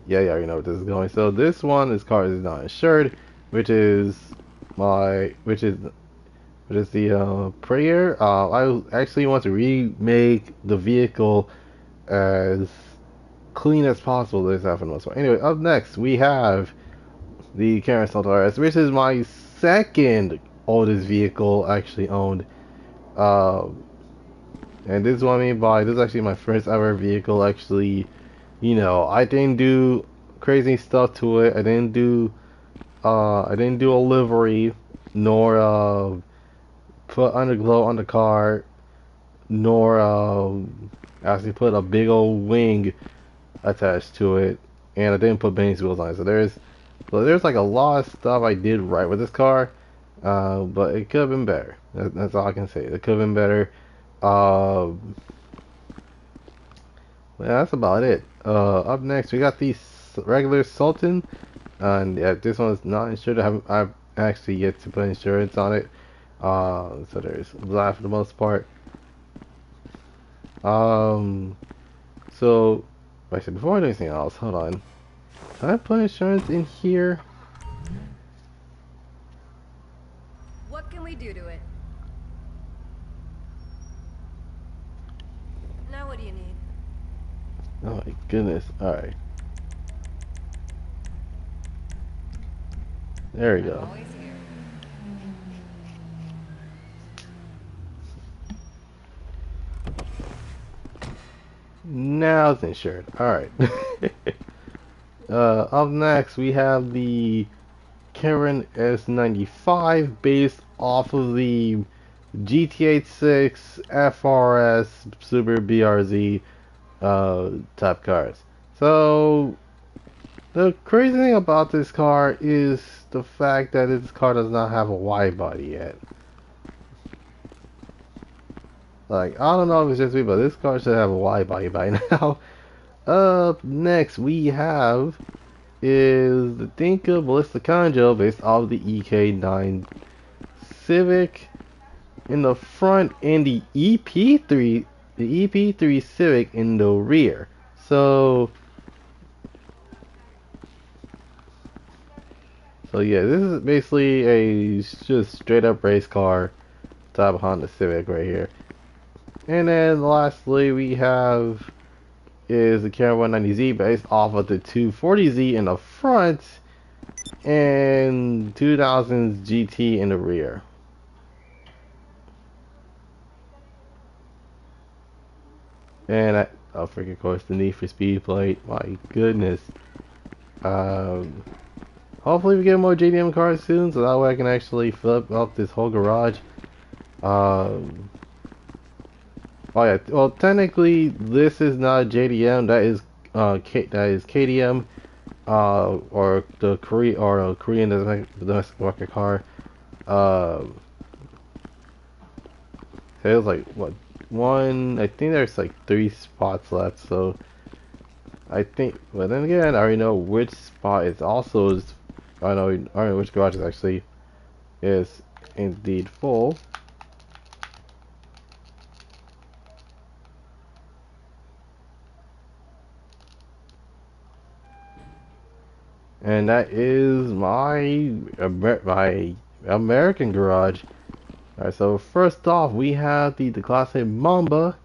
yeah, you already know what this is going. So this car is not insured, which is the prayer. I actually want to remake the vehicle as clean as possible. This happened most part. Anyway, up next we have the Karen RS, which is my second oldest vehicle actually owned. Um, and this is what I mean by this is actually my first ever vehicle. Actually, I didn't do crazy stuff to it. I didn't do a livery, nor put underglow on the car, nor actually put a big old wing attached to it, and I didn't put Benny's wheels on it. So there's like a lot of stuff I did right with this car, but it could have been better. That's all I can say. It could have been better. Yeah, that's about it. Up next, we got the regular Sultan, and yeah, this one is not insured. I've actually yet to put insurance on it. So there's that for the most part. So actually, before I do anything else, hold on. Can I put insurance in here? What can we do to it? Now what do you need? Oh my goodness. Alright. There we go. Always here. Now it's insured. Alright. Up next, we have the Karen S95 based off of the GT86 FRS Super BRZ type cars. So, the crazy thing about this car is the fact that this car does not have a wide body yet. Like, I don't know if it's just me, but this car should have a wide body by now. Up next, we have is the Dinka Ballista Conjo based off the EK9 Civic in the front and the EP3 Civic in the rear. So yeah, this is basically a just straight up race car type of Honda Civic right here. And then lastly we have is the Karen 190Z based off of the 240Z in the front and 2000s GT in the rear. And oh freaking course, the Need for Speed plate. My goodness. Hopefully we get more JDM cars soon, so that way I can actually flip up this whole garage. Oh yeah, well technically this is not JDM, that is KDM, or the Korean domestic market car. So it was like what I think there's like 3 spots left, so I think, but then again, I already know which spot is also, I already know which garage is actually is indeed full. And that is my American garage. Alright, so first off, we have the classic Mamba,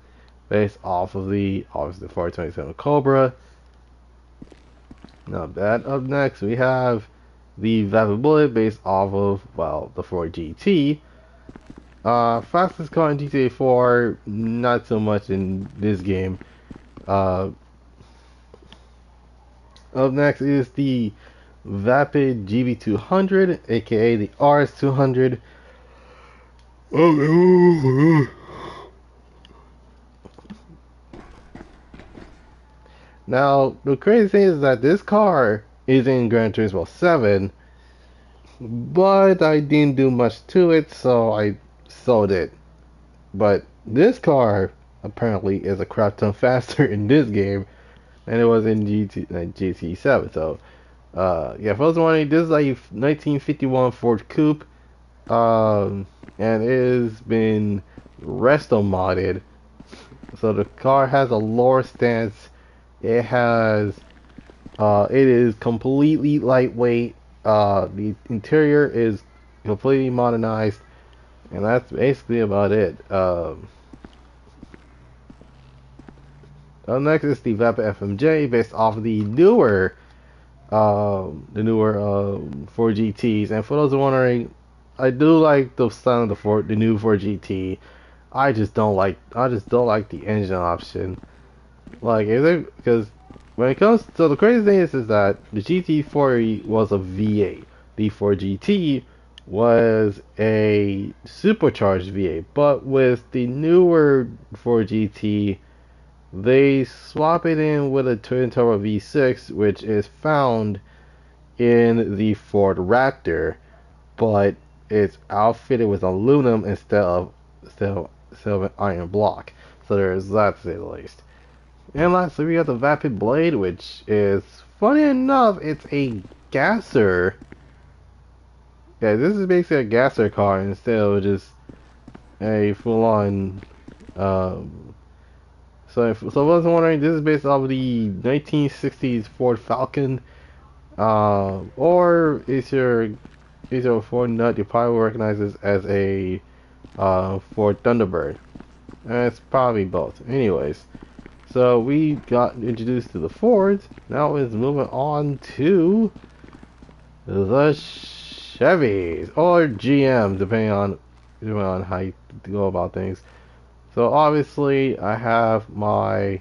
based off of the, obviously, the 427 Cobra. Not bad. Up next, we have the Vapid Bullet, based off of, well, the 4GT. Fastest car in GTA 4, not so much in this game. Uh, Up next is the Vapid GB200, aka the RS200. Now, the crazy thing is that this car is in Gran Turismo 7, but I didn't do much to it, so I sold it. But this car apparently is a crap ton faster in this game than it was in GT 7. So, yeah, for those wondering, this is a 1951 Ford Coupe, and it has been resto modded. So the car has a lower stance. It has, it is completely lightweight. The interior is completely modernized, and that's basically about it. Up next is the Vapid FMJ, based off the newer 4GTs. And for those who are wondering, I do like the sound of the new 4GT. I just don't like the engine option. Like, because when it comes, so the crazy thing is that the GT4 was a V8. The 4GT was a supercharged V8, but with the newer 4GT, they swap it in with a twin turbo V6, which is found in the Ford Raptor, but it's outfitted with aluminum instead of an iron block. So there's that, to say the least. And lastly, we got the Vapid Blade, which is, funny enough, it's a gasser. Yeah, this is basically a gasser car instead of just a full-on. So I was wondering, this is based off of the 1960s Ford Falcon, or is your Ford Nut you probably recognize this as a Ford Thunderbird? It's probably both. Anyways. So we got introduced to the Fords. Now it's moving on to the Chevys or GM, depending on how you go about things. So obviously, I have my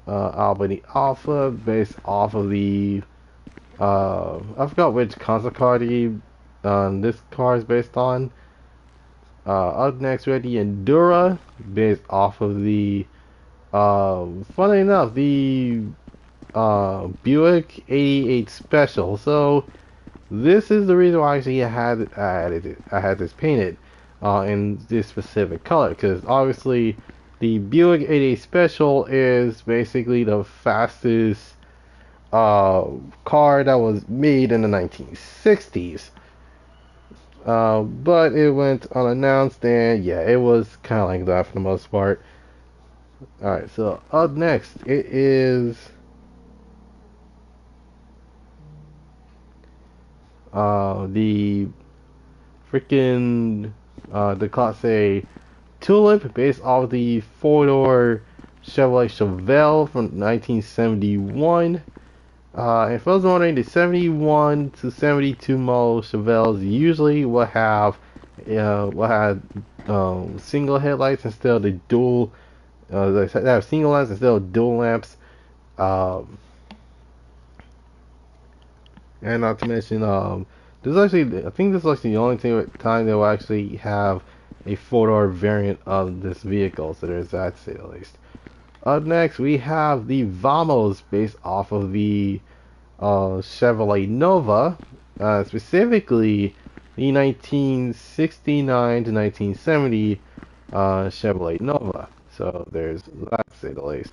Albany Alpha, based off of the I forgot which concept car this car is based on. Up next, we have the Endura, based off of the funny enough, the Buick 88 Special. So this is the reason why actually I had this painted in this specific color, because obviously the Buick 88 Special is basically the fastest car that was made in the 1960s. But it went unannounced, and yeah, it was kind of like that for the most part. Alright, so up next, it is the freaking the Class A Tulip, based off the four-door Chevrolet Chevelle from 1971. And for those wondering, the 71 to 72 model Chevelles usually will have single headlights instead of the dual. They have single lamps instead of dual lamps, and not to mention, this is actually, I think this is actually the only time they will actually have a four-door variant of this vehicle. So there's that, to say the least. Up next, we have the Vamos, based off of the Chevrolet Nova, specifically the 1969 to 1970 Chevrolet Nova. So there's that, to say the least.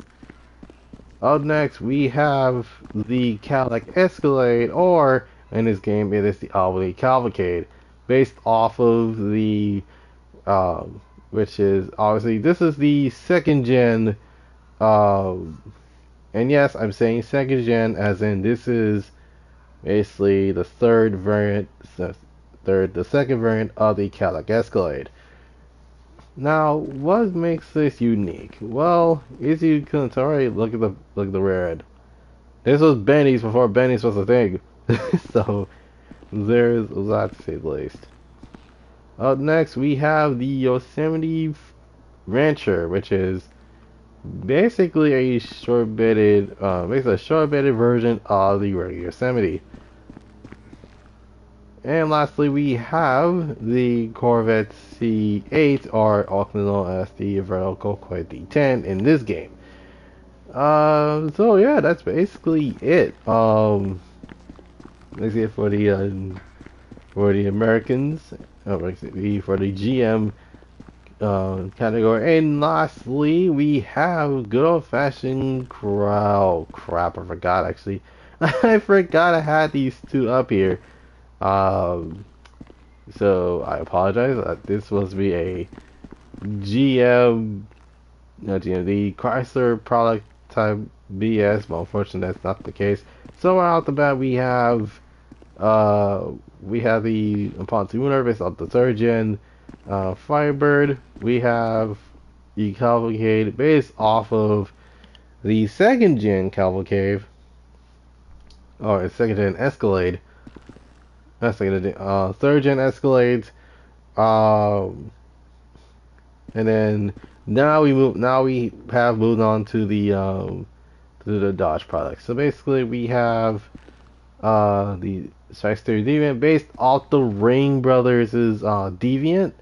Up next, we have the Cadillac Escalade, or in this game, it is the Albany Cavalcade, based off of the, which is obviously, this is the second gen, and yes, I'm saying second gen, as in this is basically the third variant, the second variant of the Cadillac Escalade. Now, what makes this unique? Well, as you can already look at the rear end. This was Benny's before Benny's was a thing. So there's that to say the least. Up next, we have the Yosemite Rancher, which is basically a basically a short-bitted version of the regular Yosemite. And lastly, we have the Corvette C8, or also known as the Vertical Corvette D10 in this game. So yeah, that's basically it. Let's see for the Americans, for the GM category. And lastly, we have good old fashioned crap. I forgot actually. I forgot I had these two up here. Um, so I apologize. This was to be a GM, the Chrysler product type BS, but unfortunately that's not the case. So right off the bat, we have the Pontoon based off the third gen Firebird. We have the Cavalcade based off of the second gen Cavalcade, or second gen Escalade. That's third gen Escalades. Um, and then Now we have moved on to the Dodge product. So basically, we have the Shyster Deviant based off the Ring Brothers' Deviant.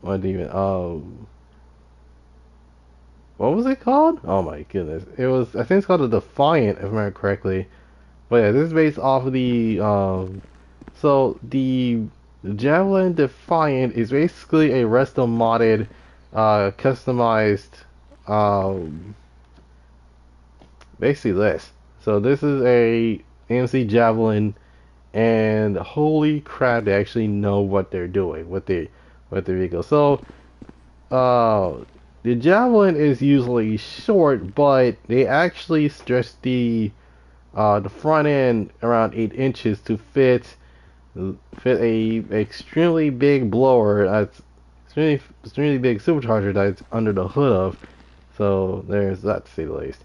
What Deviant? What was it called? Oh my goodness! I think it's called a Defiant, if I remember correctly. But yeah, this is based off of the so the Javelin Defiant is basically a resto modded, customized, um, basically this. So this is a AMC Javelin, and holy crap, they actually know what they're doing with the vehicle. So, the Javelin is usually short, but they actually stretch the front end around 8 inches to fit a extremely big blower that's extremely big supercharger that's under the hood of. So there's that to say the least.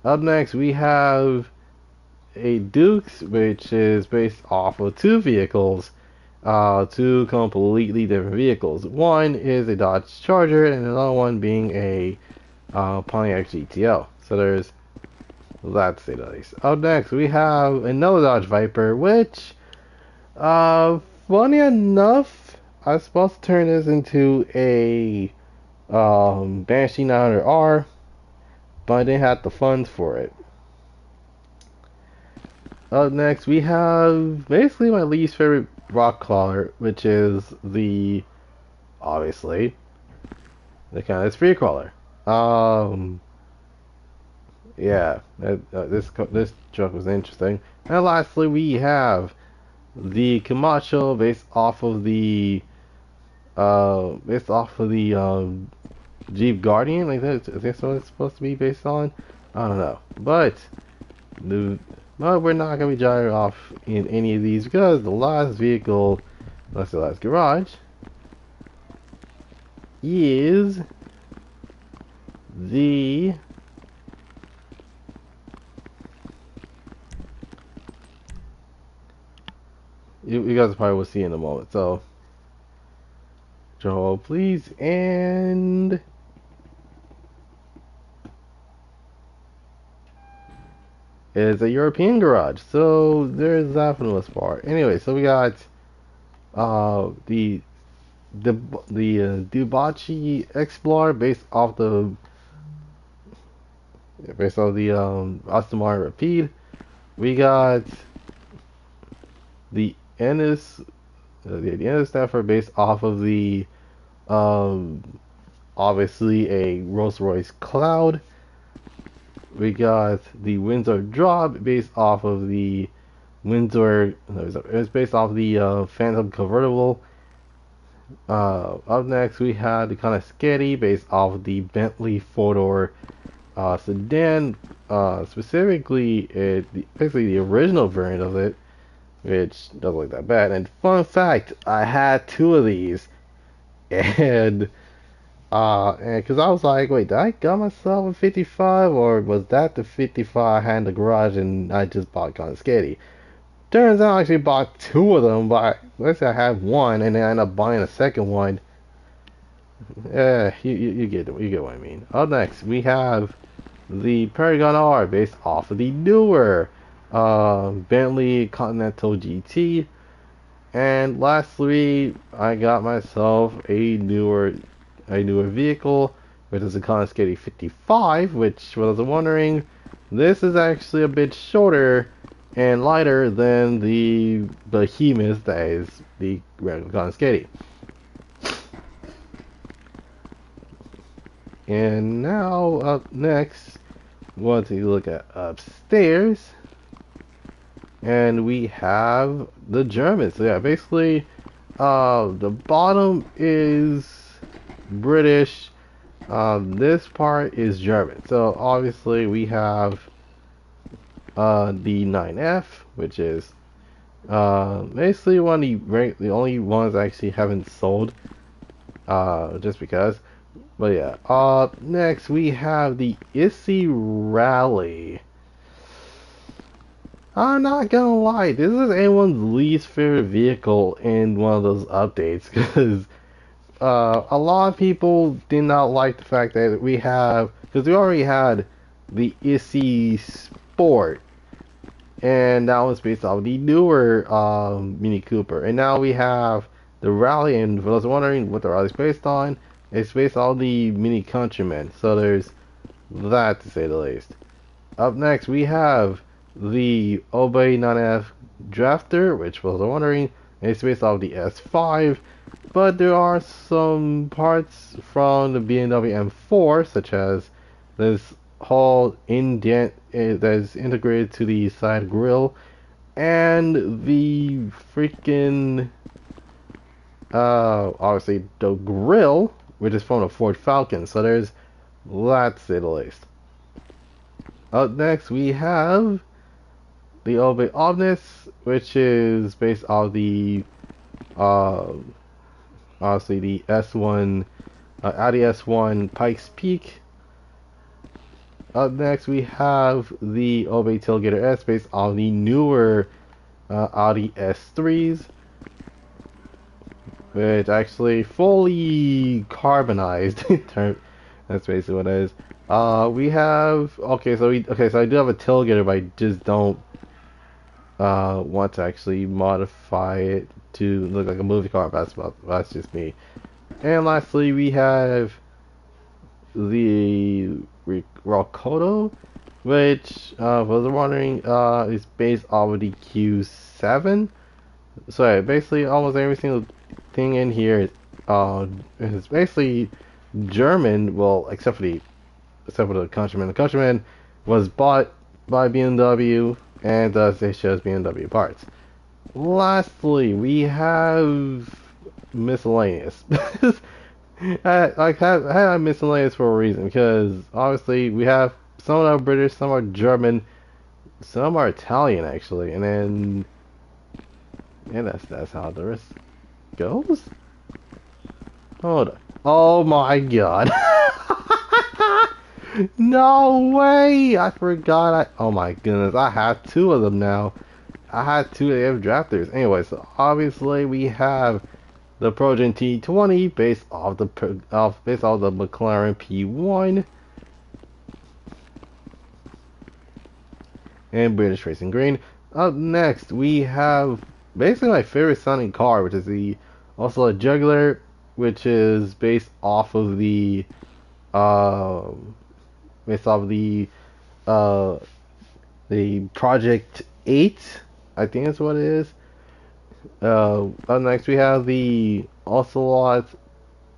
Up next we have a Dukes, which is based off of two vehicles, two completely different vehicles. One is a Dodge Charger and another one being a Pontiac GTO. So there's that to say the least. Up next we have another Dodge Viper, which funny enough, I was supposed to turn this into a Banshee 900R, but I didn't have the funds for it. Up next, we have basically my least favorite rock crawler, which is obviously, the kind of free crawler. Yeah, this truck was interesting. And lastly, we have the Camacho based off of the Jeep Guardian. Like that, I think that's what it's supposed to be based on. I don't know, but we're not gonna be driving off in any of these because the last vehicle, that's the last garage, is the you guys probably will see in a moment. So, Joel, please, and it's a European garage. So there's that for the most part. Anyway, so we got the Dubachi Explorer based off the Aston Martin Rapide. We got the Ennis Stafford based off of the obviously a Rolls-Royce Cloud. We got the Windsor Drop based off of the Windsor. No, it's based off the Phantom convertible. Up next, we had the kind of Sketty based off the Bentley four-door sedan. Specifically, basically the original variant of it, which doesn't look that bad. And fun fact, I had two of these. and because I was like, wait, did I got myself a 55, or was that the 55 I had in the garage and I just bought kind of sketty? Turns out I actually bought two of them, but let's say I had one and then I ended up buying a second one. Yeah, you get what I mean. Up next, we have the Paragon R, based off of the newer Bentley Continental GT. And lastly, I got myself a newer vehicle, which is a Kansas 55, which, for those wondering, this is actually a bit shorter and lighter than the behemoth that is the regular Kansas. And now, up next, want to look at upstairs, and we have the Germans. So yeah, basically, the bottom is British. This part is German. So obviously we have the 9F, which is basically one of the only ones I actually haven't sold, just because. But yeah, next we have the Issy Rally. I'm not gonna lie, this is anyone's least favorite vehicle in one of those updates, because a lot of people did not like the fact that because we already had the Issy Sport, and that was based off the newer Mini Cooper, and now we have the Rally, and for those wondering what the Rally's based on, it's based on the Mini Countryman, so there's that to say the least. Up next, we have the Obey 9F Drafter, which for those wondering, it's based off the S5, but there are some parts from the BMW M4, such as this whole indent that is integrated to the side grille, and the freaking obviously the grille, which is from the Ford Falcon. So there's that to say the least. Up next, we have the Obey Omnis, which is based on the obviously the S1 Audi S1 Pikes Peak. Up next, we have the Obey Tailgater S, based on the newer Audi S3s, which actually fully carbonized. That's basically what it is. We have so I do have a tailgater, but I just don't want to actually modify it to look like a movie car. That's just me. And lastly, we have the Rakoto, which for those wondering, is based off of the Q7. So yeah, basically almost every single thing in here is basically German. Well, except for the Countryman. The Countryman was bought by BMW, and thus it shows BMW parts. Lastly, we have miscellaneous. I have miscellaneous for a reason, because obviously we have some are British, some are German, some are Italian actually, and then that's how the rest goes. Hold on. Oh my god. No way! I forgot. Oh my goodness, I have two of them now. I had two AF drafters. Anyway, so obviously we have the Progen T20 based off the McLaren P1 and British Racing Green. Up next, we have basically my favorite sounding car, which is also a Juggler, which is based off of the Project 8, I think that's what it is. Up next, we have the Ocelot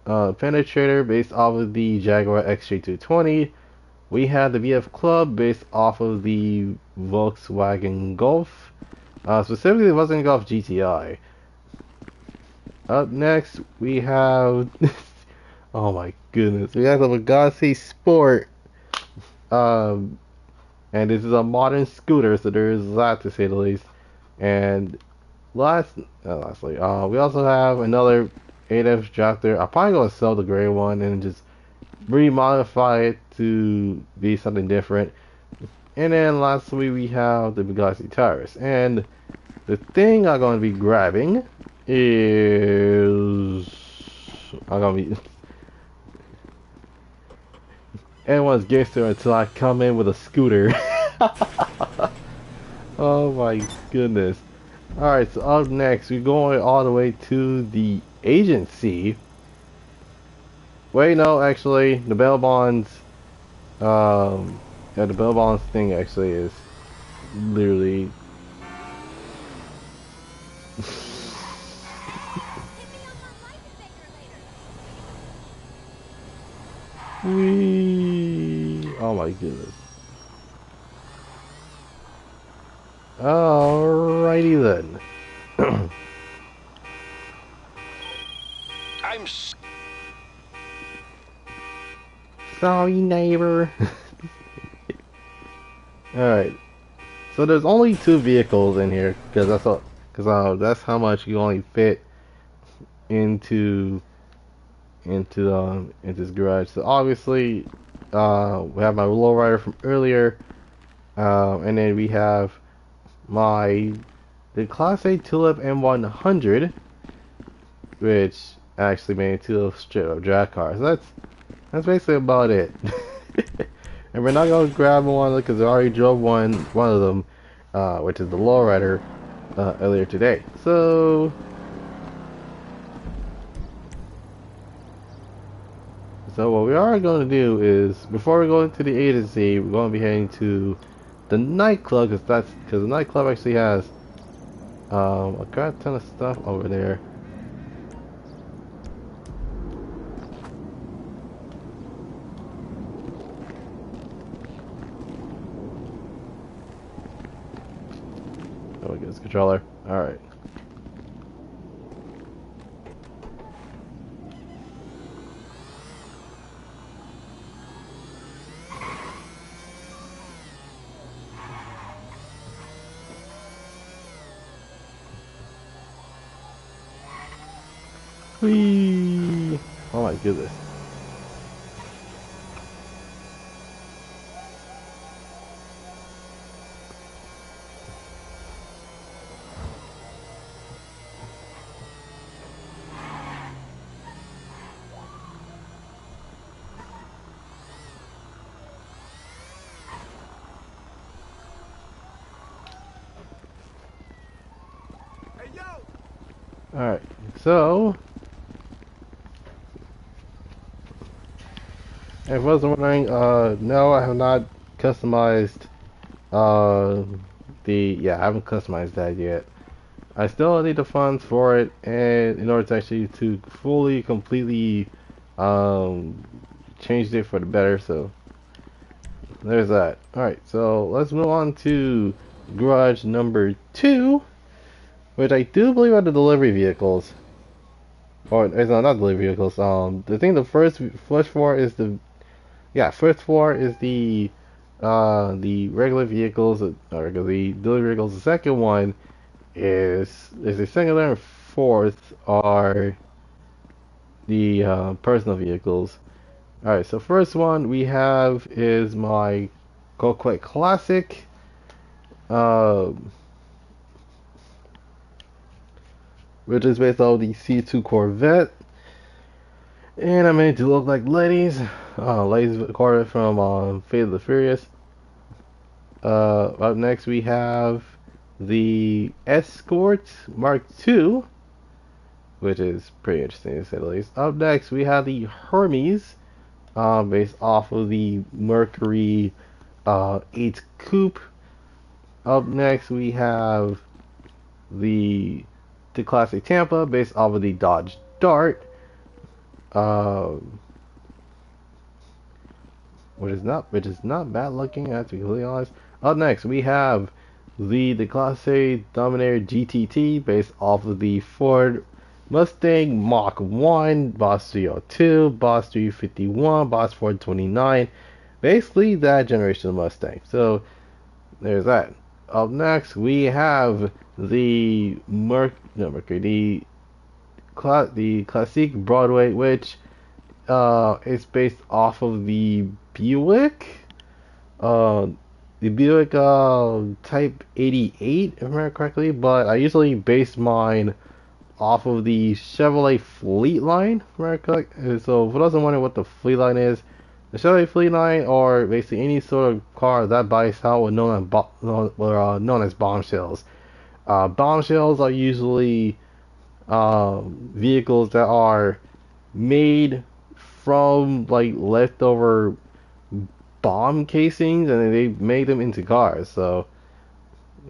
Penetrator based off of the Jaguar XJ220. We have the VF Club based off of the Volkswagen Golf, specifically the Volkswagen Golf GTI. Up next, we have oh my goodness, we have the Legacy Sport, and this is a modern scooter, so there is that to say the least. And lastly, we also have another 8F Drafter. I'm probably gonna sell the gray one and just remodify it to be something different. And then lastly, we have the Bugatti Taurus. And the thing I'm gonna be grabbing is I'm gonna be everyone's gangster until I come in with a scooter. Oh my goodness. Alright, so up next, we're going all the way to the agency. Wait, no, actually, the bail bonds, yeah, the bail bonds thing actually is literally. Whee! Oh my goodness. Alrighty then. I'm Sorry, neighbor. Alright. So there's only 2 vehicles in here because that's all, because that's how much you only fit into into this garage. So obviously, we have my lowrider from earlier, and then we have the Class A Tulip M100, which actually made into a strip of drag cars. So that's basically about it. And we're not gonna grab one because I already drove one of them, which is the lowrider, earlier today. So what we are going to do is, before we go into the agency, we're going to be heading to the nightclub, because the nightclub actually has a crap ton of stuff over there. Oh, we get this controller. All right. Whee! Oh my goodness. Hey, yo! Alright, so if I wasn't wondering, no, I have not customized I haven't customized that yet. I still need the funds for it, and in order to actually to fully, completely um, change it for the better. So there's that. All right, so let's move on to garage number 2, which I do believe are the delivery vehicles. Or it's not delivery vehicles. The thing, the first floor is first floor is the regular vehicles, or the delivery vehicles. The second one is the second and fourth are the personal vehicles. Alright, so first one we have is my Go Quick Classic. Which is based on the C2 Corvette. And I made it to look like ladies. Ladies Corvette from Fate of the Furious. Up next we have the Escort Mark II, which is pretty interesting to say the least. Up next we have the Hermes, based off of the Mercury 8 Coupe. Up next we have the Classic Tampa, based off of the Dodge Dart, which is not bad looking, I have to be completely honest. Up next we have the Class A Dominator GTT, based off of the Ford Mustang Mach 1, Boss 302, Boss 351, Boss 429, basically that generation of Mustang. So there's that. Up next we have the the classic Broadway, which is based off of the Buick. Uh, the Buick Type 88, if I remember correctly. But I usually base mine off of the Chevrolet Fleetline, right? So for those who wondering what the Fleetline is, the Chevrolet Fleetline, or basically any sort of car that buys out, known as bombshells. Bombshells are usually vehicles that are made from like leftover bomb casings, and then they made them into cars. So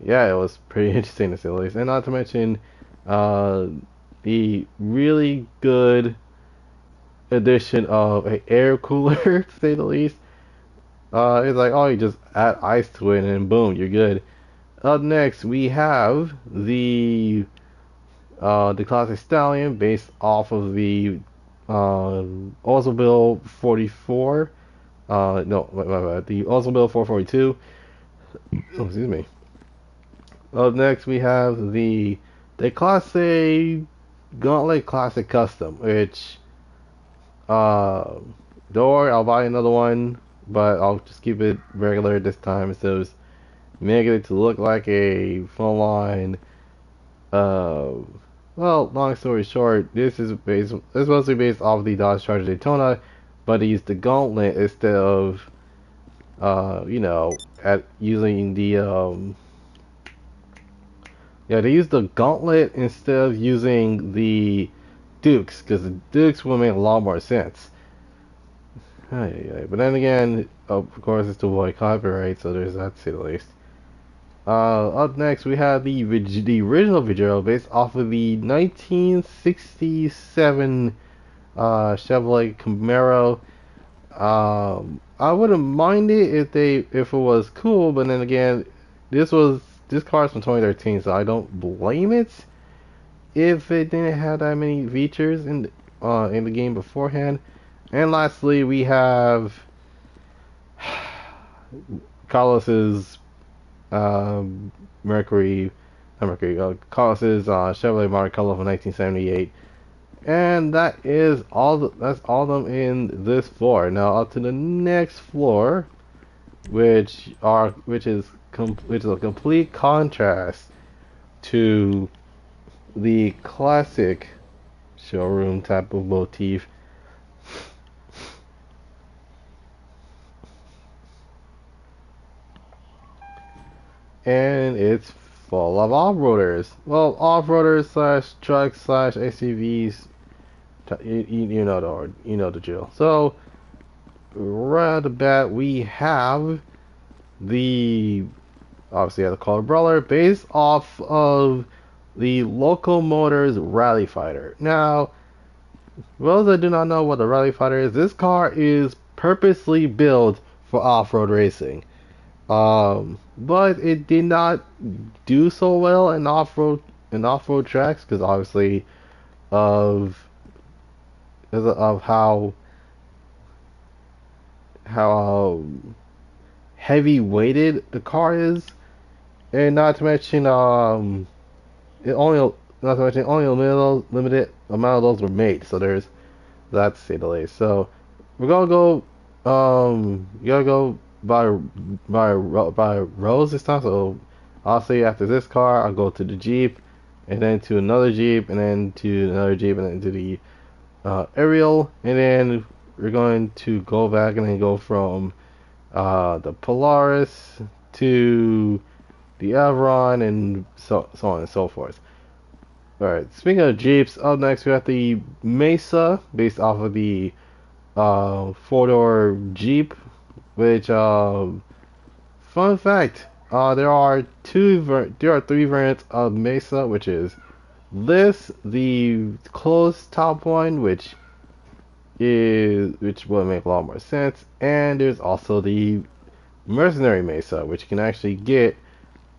yeah, it was pretty interesting to say the least. And not to mention uh, the really good addition of an air cooler, to say the least. It's like, oh, you just add ice to it and boom, you're good. Up next, we have the classic stallion based off of the Oldsmobile 44. No, the Oldsmobile 442. Oh, excuse me. Up next, we have the Class A Gauntlet Classic Custom, which don't worry, I'll buy another one, but I'll just keep it regular this time instead of making it to look like a full line. Uh, well, long story short, this is mostly based off the Dodge Charger Daytona, but they used the Gauntlet instead of at using the yeah, they used the Gauntlet instead of using the Dukes, because the Dukes would make a lot more sense. But then again, of course, it's to avoid copyright, so there's that to say the least. Up next, we have the original Vigero based off of the 1967 Chevrolet Camaro. I wouldn't mind it if it was cool, but then again, this car is from 2013, so I don't blame it if it didn't have that many features in the game beforehand. And lastly, we have Carlos's Carlos's Chevrolet Marcello from 1978, and that's all of them in this floor. Now up to the next floor, which is a complete contrast to the classic showroom type of motif. And it's full of off-roaders. Well, off-roaders slash trucks slash SUVs. You know the drill. So right at the bat, we have the color brawler based off of the Local Motors Rally Fighter. Now, those that do not know what the Rally Fighter is, this car is purposely built for off-road racing. But it did not do so well in off-road tracks, because obviously of how heavy weighted the car is, and not to mention only a limited amount of those were made. So there's that to say the least. So we're gonna go you gotta go by rows this time. So I'll say after this car, I'll go to the Jeep, and then to another Jeep, and then to another Jeep, and then to the Ariel, and then we're going to go back and then go from the Polaris to the Avalon, and so on and so forth. Alright, speaking of Jeeps, up next we have the Mesa, based off of the four-door Jeep, which fun fact, there are three variants of Mesa, which is the closed top one, which will make a lot more sense, and there's also the Mercenary Mesa, which you can actually get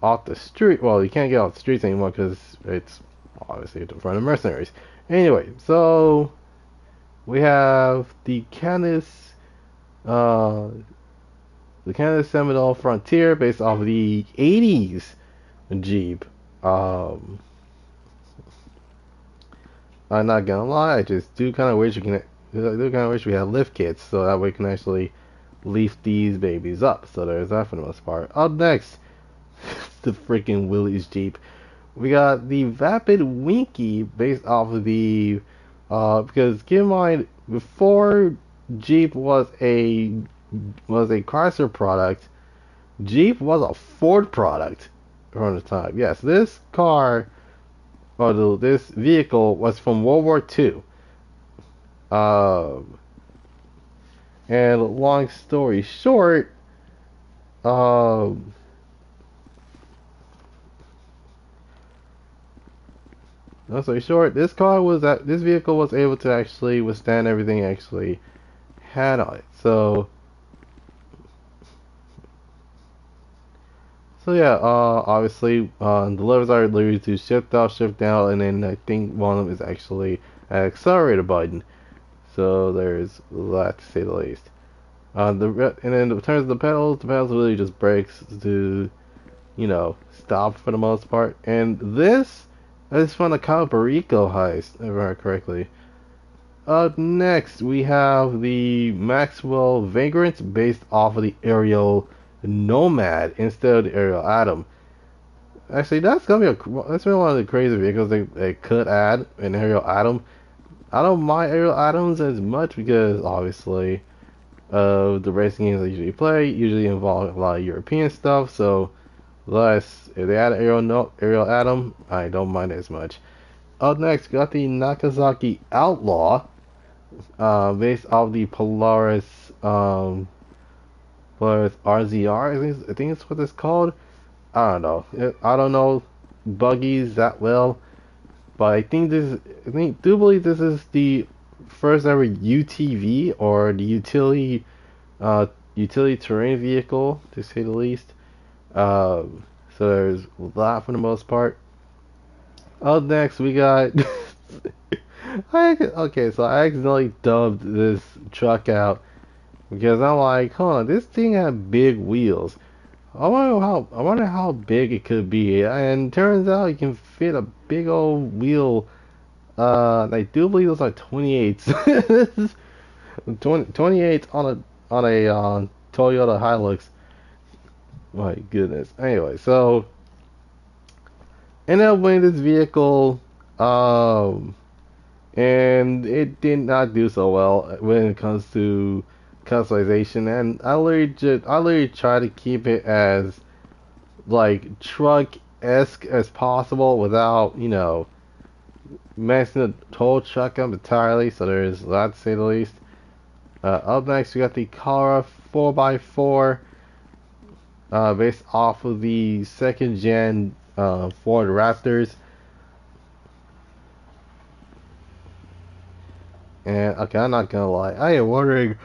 off the street. Well, you can't get off the streets anymore because it's obviously in front of mercenaries. Anyway, so we have the Canis Seminole Frontier based off of the 80s Jeep. I'm not gonna lie, I just do kind of wish we had lift kits so that we can actually lift these babies up. So there's that for the most part. Up next, the freaking Willys Jeep. We got the Vapid Winky based off of the because keep in mind before Jeep was a Chrysler product, Jeep was a Ford product around the time. Yes, this car or this vehicle was from World War II. Um, and long story short, um, long story short, this vehicle was able to actually withstand everything it actually had on it. So yeah, obviously, the levers are literally to shift up, shift down, and then I think one of them is actually an accelerator button. So there's that to say the least. And then in terms of the pedals really just brakes to, stop for the most part. And this is from the Calperico heist, if I remember correctly. Up next, we have the Maxwell Vagrant based off of the Aerial Nomad instead of the Aerial Atom. Actually, that's been one of the crazy vehicles they could add an Aerial Atom. I don't mind Aerial Atoms as much because obviously the racing games I usually play usually involve a lot of European stuff. So, thus, if they add an Aerial Atom, I don't mind it as much. Up next, got the Nagasaki Outlaw, based off the Polaris RZR. I think it's what it's called. I don't know. I don't know buggies that well, but do believe this is the first ever UTV or the utility terrain vehicle to say the least. So there's that for the most part. Up next, we got. So I accidentally dubbed this truck out because I'm like, this thing had big wheels. I wonder how big it could be, and turns out you can fit a big old wheel. I do believe those are 28s. 28 on a Toyota Hilux. My goodness. Anyway, so ended up winning this vehicle, and it did not do so well when it comes to customization. And I literally try to keep it as like truck-esque as possible without messing the whole truck up entirely. So there's that to say the least. Up next, we got the Cara 4x4, based off of the second gen Ford Raptors. And okay, I'm not gonna lie, I am wondering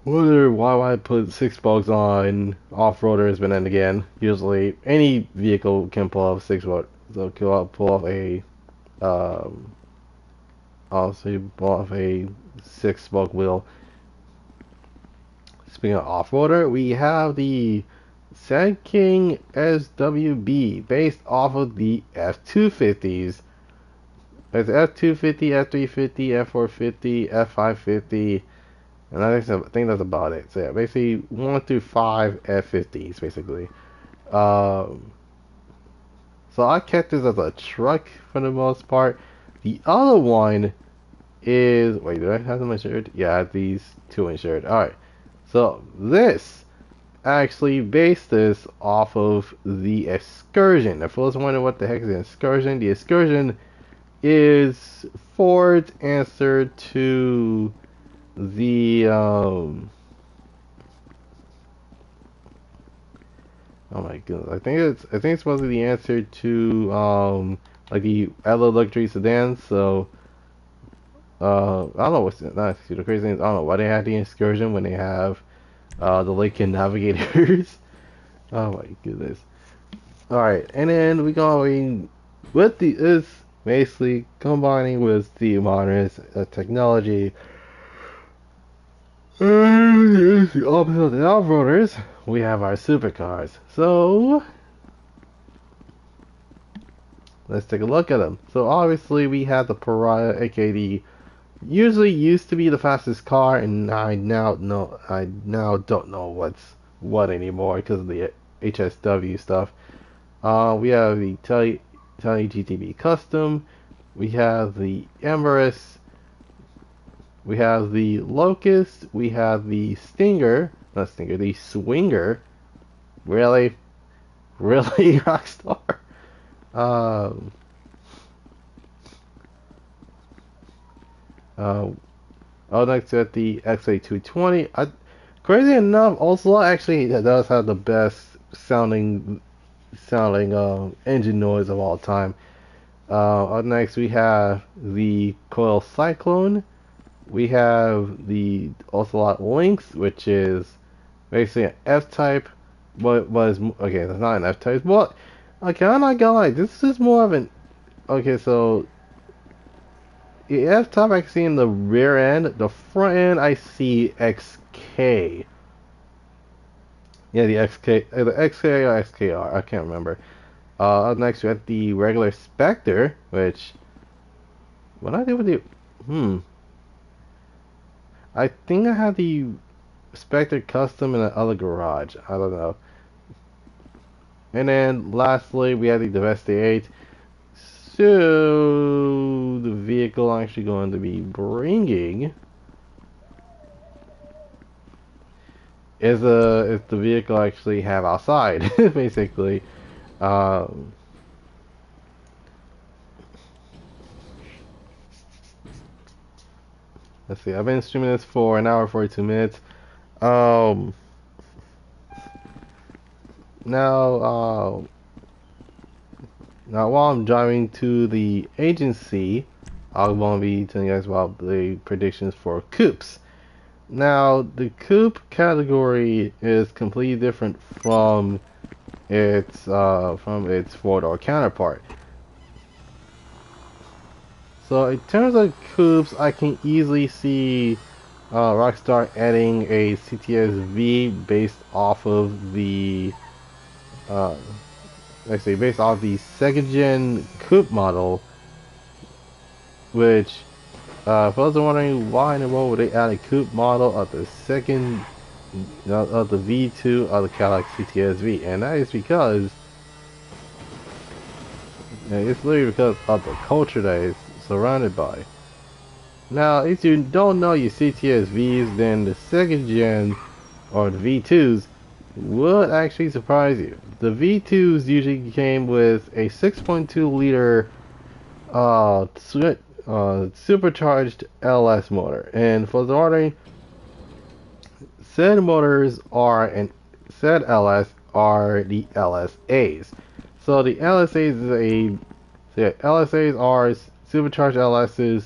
why I put 6 spokes on off-roaders, but then again, usually any vehicle can pull off 6 spoke, so pull off a obviously pull off a 6 spoke wheel. Speaking of off-roader, we have the Sand King SWB based off of the F250s. There's F250, F350, F450, F550, and I think that's about it. So yeah, basically 1 through 5 F50s, basically. So I kept this as a truck for the most part. The other one is, wait, do I have them insured? Yeah, I have these 2 insured. Alright, so this actually based this off of the Excursion. If I was wondering what the heck is an Excursion, the Excursion is Ford's answer to the oh my goodness, I think it's supposed to be the answer to like the other luxury sedans. So I don't know what's not the crazy thing is, I don't know why they have the Excursion when they have the Lincoln Navigators. Oh my goodness. Alright, and then we going with this basically combining with the modern technology. And the opposite of the off-roaders, we have our supercars. So let's take a look at them. So obviously we have the Pariah, aka the usually used to be the fastest car, and I now don't know what's what anymore because of the HSW stuff. We have the Tele GTB Custom. We have the Empress. We have the Locust. We have the Stinger. Not Stinger. The Swinger. Really, really, Rockstar. Um. Next at the XA220. Crazy enough, Ocelot actually does have the best sounding engine noise of all time. Up next we have the Coil Cyclone. We have the Ocelot Lynx, which is basically an F-type. What was okay? That's not an F-type. Well, okay, I'm not gonna lie. This is more of an okay. So the F-type I see in the rear end. The front end I see XK. Yeah, the XK, the XK or XKR. I can't remember. Up next we have the regular Spectre, which what I do with the I think I have the Spectre custom in the other garage. I don't know. And then lastly we have the Devastate 8. So the vehicle I'm actually going to be bringing is the vehicle I actually have outside, basically. Um, let's see. I've been streaming this for an hour 42 minutes. Um, now, now while I'm driving to the agency, I want to be telling you guys about the predictions for coupes. Now, the coupe category is completely different from its four-door counterpart. So in terms of coupes, I can easily see Rockstar adding a CTS-V based off of the based off the second gen coupe model, which if I was wondering why in the world would they add a coupe model of the second of the V2 of the Cadillac CTS-V, and that is because it's literally because of the culture that it's surrounded by. Now, if you don't know your CTS-Vs, then the second gen or the V2s would actually surprise you. The V2s usually came with a 6.2 liter supercharged LS motor, and for the ordering, said motors are said LS are the LSAs. So the LSAs LSAs are supercharged LSs.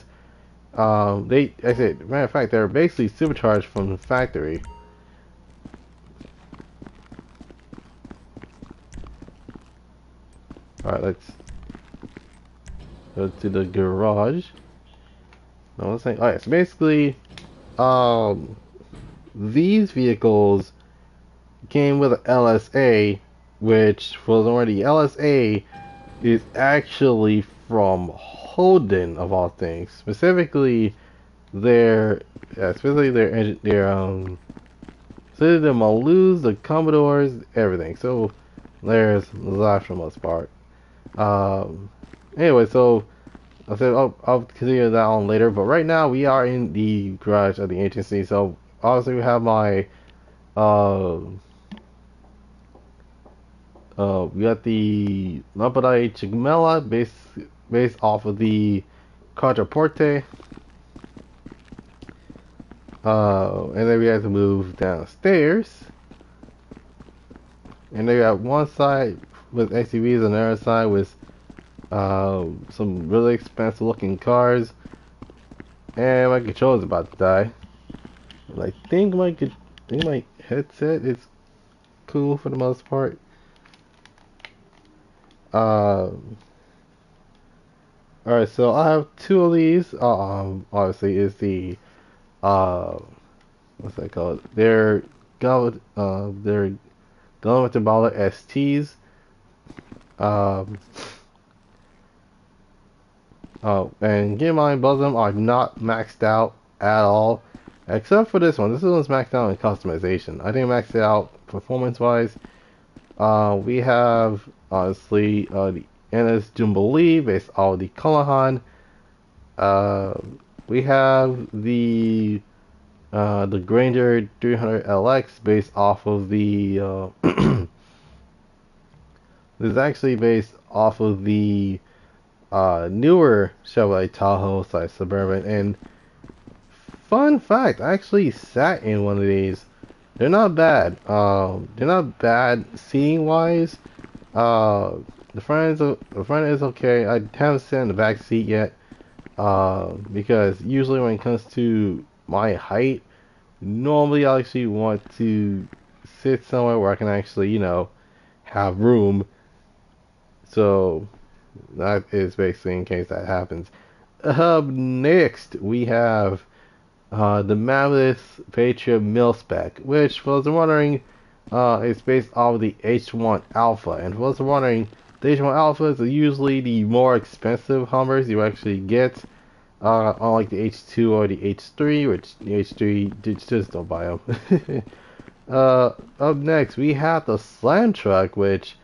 Matter of fact, they're basically supercharged from the factory. Alright, let's go to the garage. No, let's say, alright, so basically, these vehicles came with an LSA, which was already LSA is actually from Holden of all things. Specifically their so the Malus, the Commodores, everything. So there's that for the most part. Anyway, so I said I'll continue that on later, but right now we are in the garage of the agency. So obviously we have my we got the Lampadai Chigmella based off of the Quattroporte. And then we have to move downstairs. And then we have one side with SUVs and the other side with some really expensive looking cars. And my controller's about to die. And I think my headset is cool for the most part. Alright, so I have two of these. Obviously is the what's that called? They're Goddrifter STs. And keep in mind, both of them are not maxed out at all, except for this one. This one's maxed out in customization. I think maxed out performance-wise. We have obviously the NS Jubilee based off the Kalahan. We have the Granger 300LX based off of the this is actually based off of the newer Chevrolet Tahoe / Suburban. And fun fact, I actually sat in one of these. They're not bad. They're not bad seating wise. The front is okay. I haven't sat in the back seat yet. Because usually when it comes to my height, normally I actually want to sit somewhere where I can actually, have room. So that is basically in case that happens. Next we have the Mammoth Patriot Mil Spec, which for those wondering, is based off of the H1 Alpha. And for those wondering, the H1 Alphas are usually the more expensive Hummers you actually get, unlike the H2 or the H3, which the H3 just don't buy them. Up next, we have the Slam Truck, which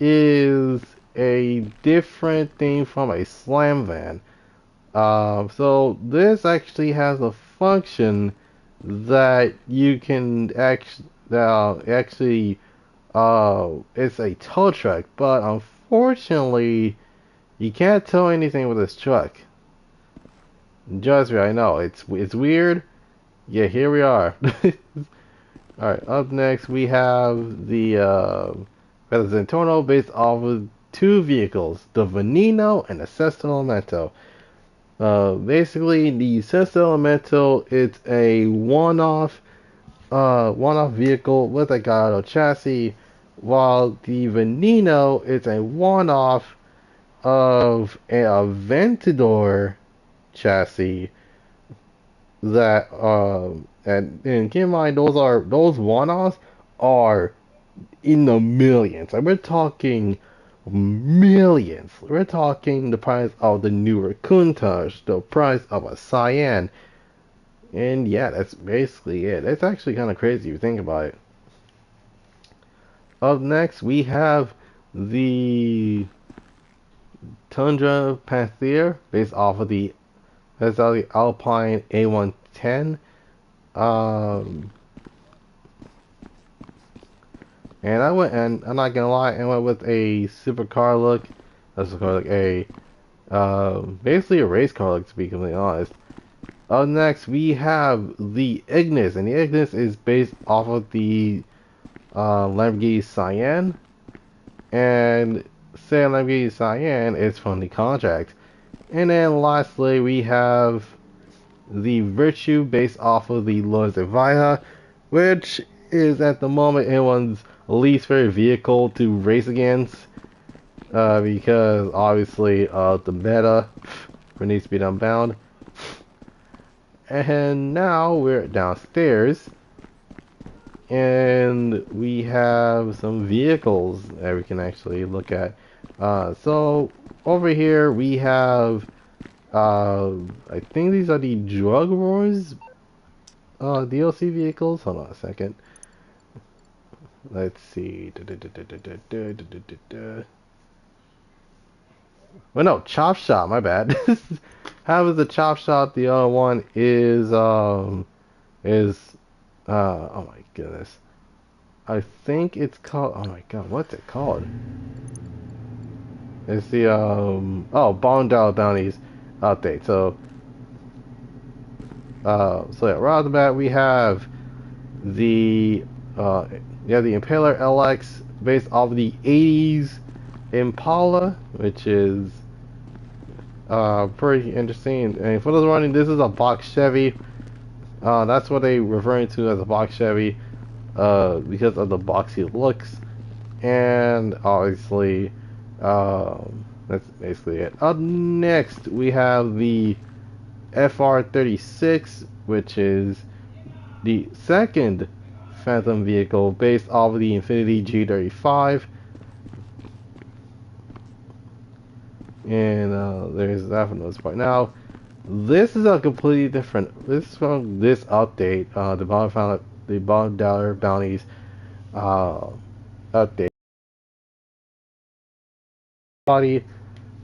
is a different thing from a Slam Van. So this actually has a function that you can actually it's a tow truck, but unfortunately you can't tow anything with this truck. Just me, I know it's weird. Yeah, here we are. All right, up next we have the Zentorno based off of two vehicles, the Veneno and the Sesto Elemento. Basically, the Sesto Elemento, it's a one-off vehicle with a Gallardo chassis, while the Veneno is a one-off of a Aventador chassis that and keep in mind those one-offs are in the millions. Like, we're talking millions. We're talking the price of the newer Countach, the price of a Cyan. And yeah, that's basically it. It's actually kind of crazy if you think about it. Up next, we have the Tundra Panther, based off of the Alpine A110. And I'm not gonna lie, I went with a supercar look. Basically a race car look, to be completely honest. Up next, we have the Ignis, and the Ignis is based off of the Lamborghini Cyan. And say Lamborghini Cyan is from the contract. And then lastly, we have the Virtue based off of the Lotus Evija, which is at the moment anyone's least favorite vehicle to race against, because obviously the meta for Need to Be Unbound. And now we're downstairs, and we have some vehicles that we can actually look at. So over here we have, I think these are the Drug Wars DLC vehicles. Hold on a second. Let's see. Well, no, Chop Shop. My bad. How is the Chop Shop? The other one is oh my goodness. I think it's called. Oh my god, what's it called? It's the $1 Bounties update. So yeah, right off the bat we have the the Impaler LX based off of the 80s Impala, which is pretty interesting. And for those running, this is a box Chevy. That's what they referring to as a box Chevy, because of the boxy looks. And obviously, that's basically it. Up next, we have the FR36, which is the second Phantom vehicle based off of the Infiniti G35. And there's that for the most part. Now, this is a completely different. This is from this update. The bond dollar bounties uh, update. Body.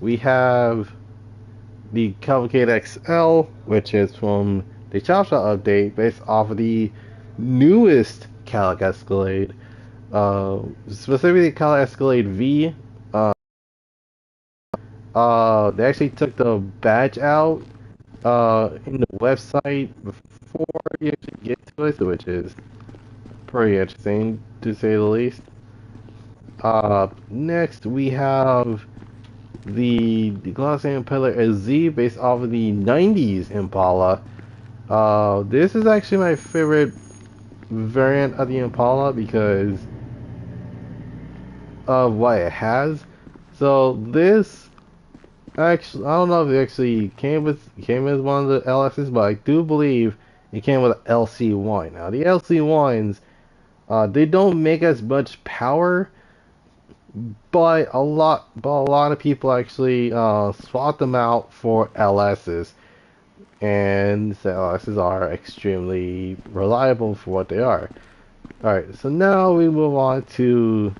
We have the Cavalcade XL, which is from the Chop Shot update, based off of the newest Calic Escalade. Specifically Calic Escalade V. They actually took the badge out in the website before you actually get to it, which is pretty interesting to say the least. Next we have the Gloss Impeller SZ based off of the 90s Impala. This is actually my favorite variant of the Impala because of what it has. So this actually, I don't know if it actually came as one of the LSs, but I do believe it came with an LC1. Now the LC1s, they don't make as much power, but a lot of people actually swap them out for LSs, and the LSs are extremely reliable for what they are. All right, so now we move on to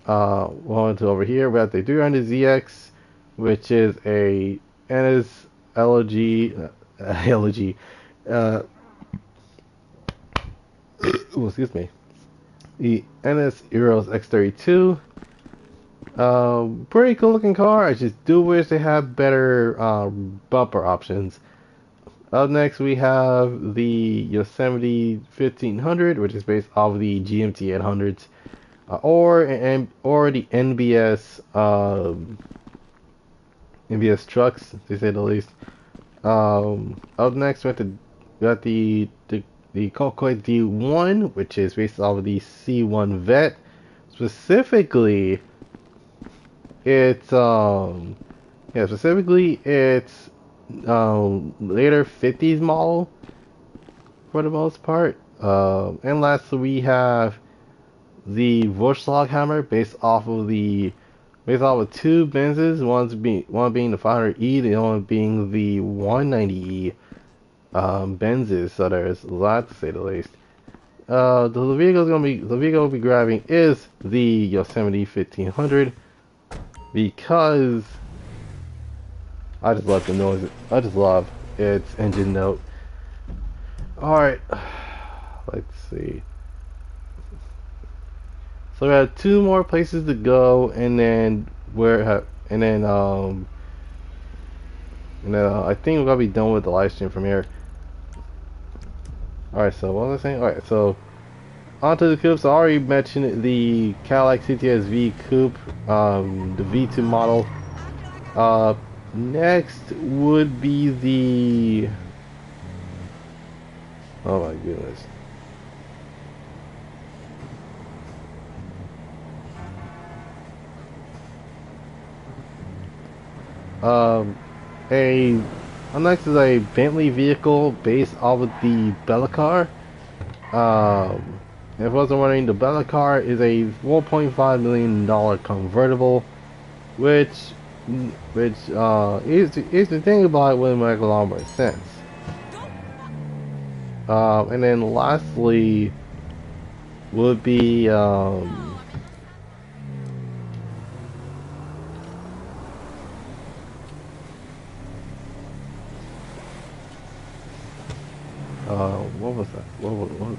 over here. We have the 300ZX, which is a NS LG, LG, uh, excuse me, the NS Eros X32. Pretty cool looking car. I just do wish they had better bumper options. Up next, we have the Yosemite 1500, which is based off of the GMT 800s, or the NBS trucks, to say the least. Up next, we got the Colcoid D1, which is based off of the C1 Vet. Specifically, it's later 50s model for the most part. And lastly, we have the Vorschlag hammer based off of two Benzes, one being the 500E, the other one being the 190E Benzes. So there's a lot to say the least. The vehicle will be grabbing is the Yosemite 1500 because I just love the noise. I just love its engine note. All right, let's see. So we have two more places to go, and then I think we're gonna be done with the live stream from here. All right, so what was I saying? All right, so onto the coupes. I already mentioned the Cadillac CTS V coupe, the V2 model. Next would be the. Oh my goodness. Next is a Bentley vehicle based off of the Bellacar. If I wasn't wondering, the Bellacar is a $4.5 million convertible, which is the thing about it wouldn't make a lot more sense. And then lastly would be what was that? What?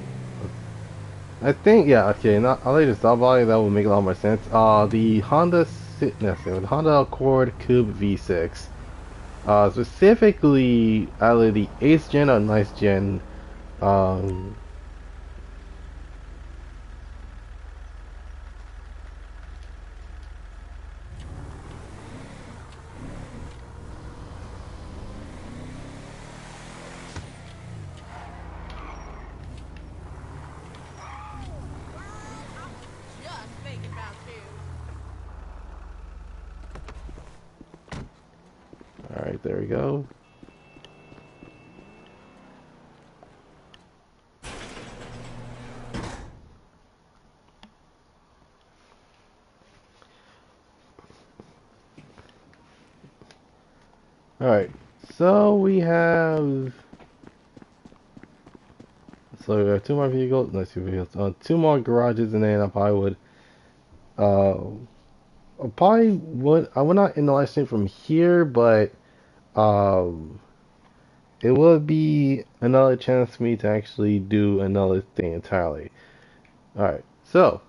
I think, yeah, okay, I'll let you stop by, that would make a lot more sense. The Honda Accord Coupe V6. Specifically, either the 8th gen or 9th gen. Alright, there we go. Alright, so we have. So we have two more vehicles. Let's see vehicles. Two more garages, and then I probably would. I would not in the live stream from here, but um, it would be another chance for me to actually do another thing entirely. Alright, so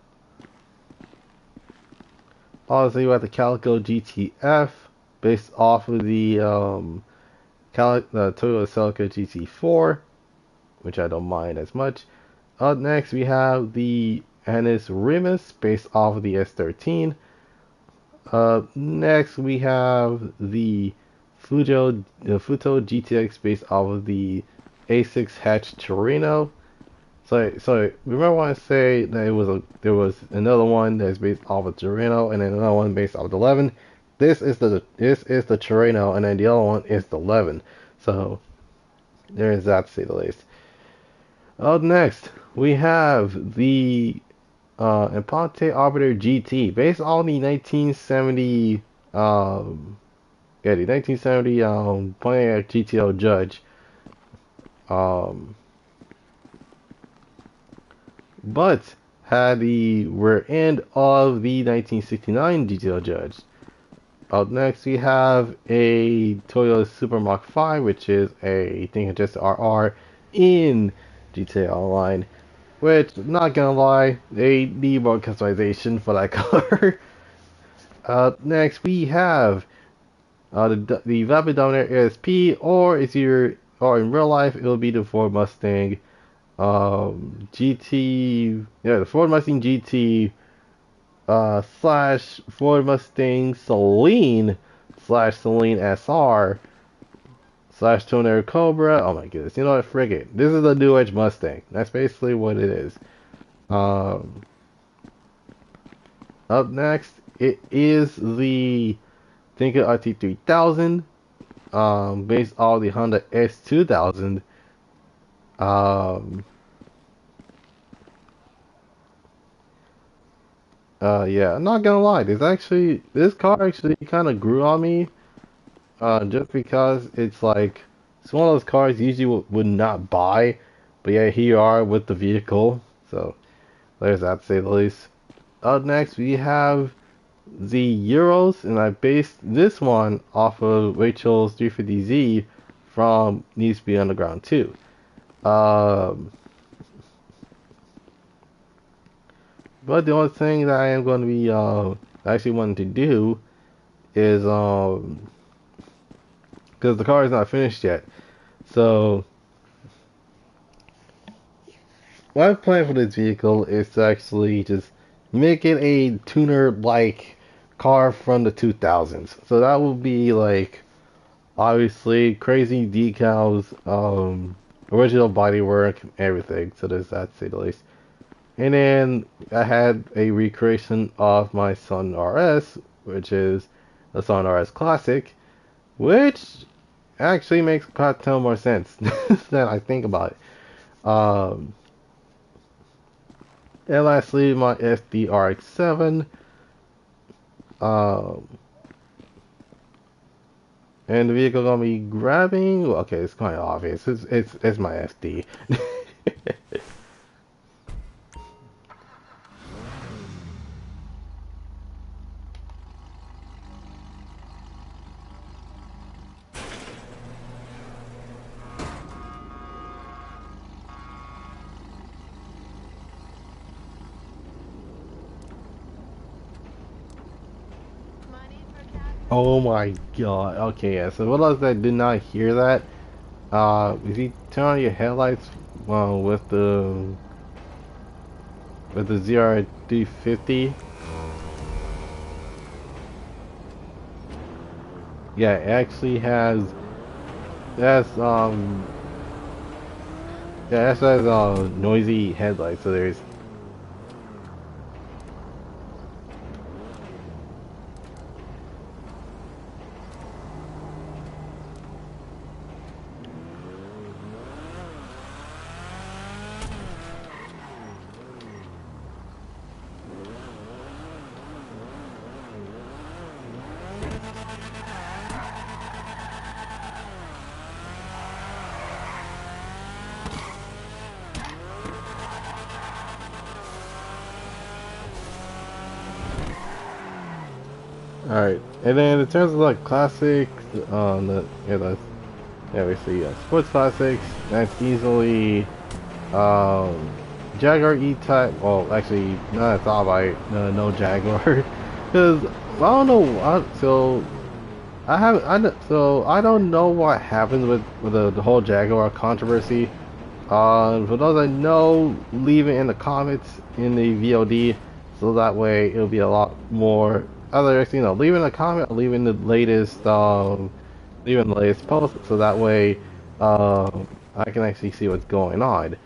obviously we have the Calico GTF based off of the Toyota Celica GT4, which I don't mind as much. Up next we have the Anis Rimus based off of the S13. Next we have the Futo GTX based off of the A6 hatch Torino. So remember when I say that there was another one that's based off of Torino and then another one based off of the 11. This is the Torino and then the other one is the 11. So there is that to say the least. Up next we have the Imponte Arbiter GT based on the 1970 the 1970 Pontiac GTO Judge. But had the rear end of the 1969 GTO Judge. Up next, we have a Toyota Super Mach 5, which is a think just RR in GTA Online. Which, not gonna lie, they need more customization for that car. Next, we have the Vapid Dominator ASP, or or in real life, it will be the Ford Mustang GT, the Ford Mustang GT slash Ford Mustang Celine slash Celine SR slash Tornado Cobra. Oh my goodness, you know what? Frigate. This is a New Age Mustang. That's basically what it is. Um, Up next, it is the Tinker RT3000, based on the Honda S2000. Um, yeah, I'm not gonna lie. This car actually kind of grew on me. Just because it's one of those cars you usually would not buy, but yeah, here you are with the vehicle. So there's that to say the least. Up next, we have the Euros, and I based this one off of Rachel's 350Z from Needs to Be Underground 2. Um, but the only thing that I am going to be actually wanting to do is because the car is not finished yet. So what I've planned for this vehicle is to actually just make it a tuner-like car from the 2000s. So that will be like obviously crazy decals, original bodywork, everything. So there's that to say the least. And then I had a recreation of my Sun RS, which is the Sun RS Classic, which actually makes a ton more sense than I think about it. And lastly, my SDRX7. And the vehicle gonna be grabbing. Well, okay, it's kind of obvious. It's my SD. Oh my god. Okay, yeah. So for those that did not hear that, if you turn on your headlights, with the ZR350, yeah, it actually that's yeah, that has noisy headlights. So there's Alright, and then in terms of like classics, basically sports classics, that's easily um, Jaguar E-Type. Well, actually, not a thought about it. No Jaguar, because I don't know. So I have so I don't know what happens with the whole Jaguar controversy. For those I know, leave it in the comments in the VOD, so that way it'll be a lot more. Other, leave in a comment, leave in the latest, leave in the latest post, so that way, I can actually see what's going on.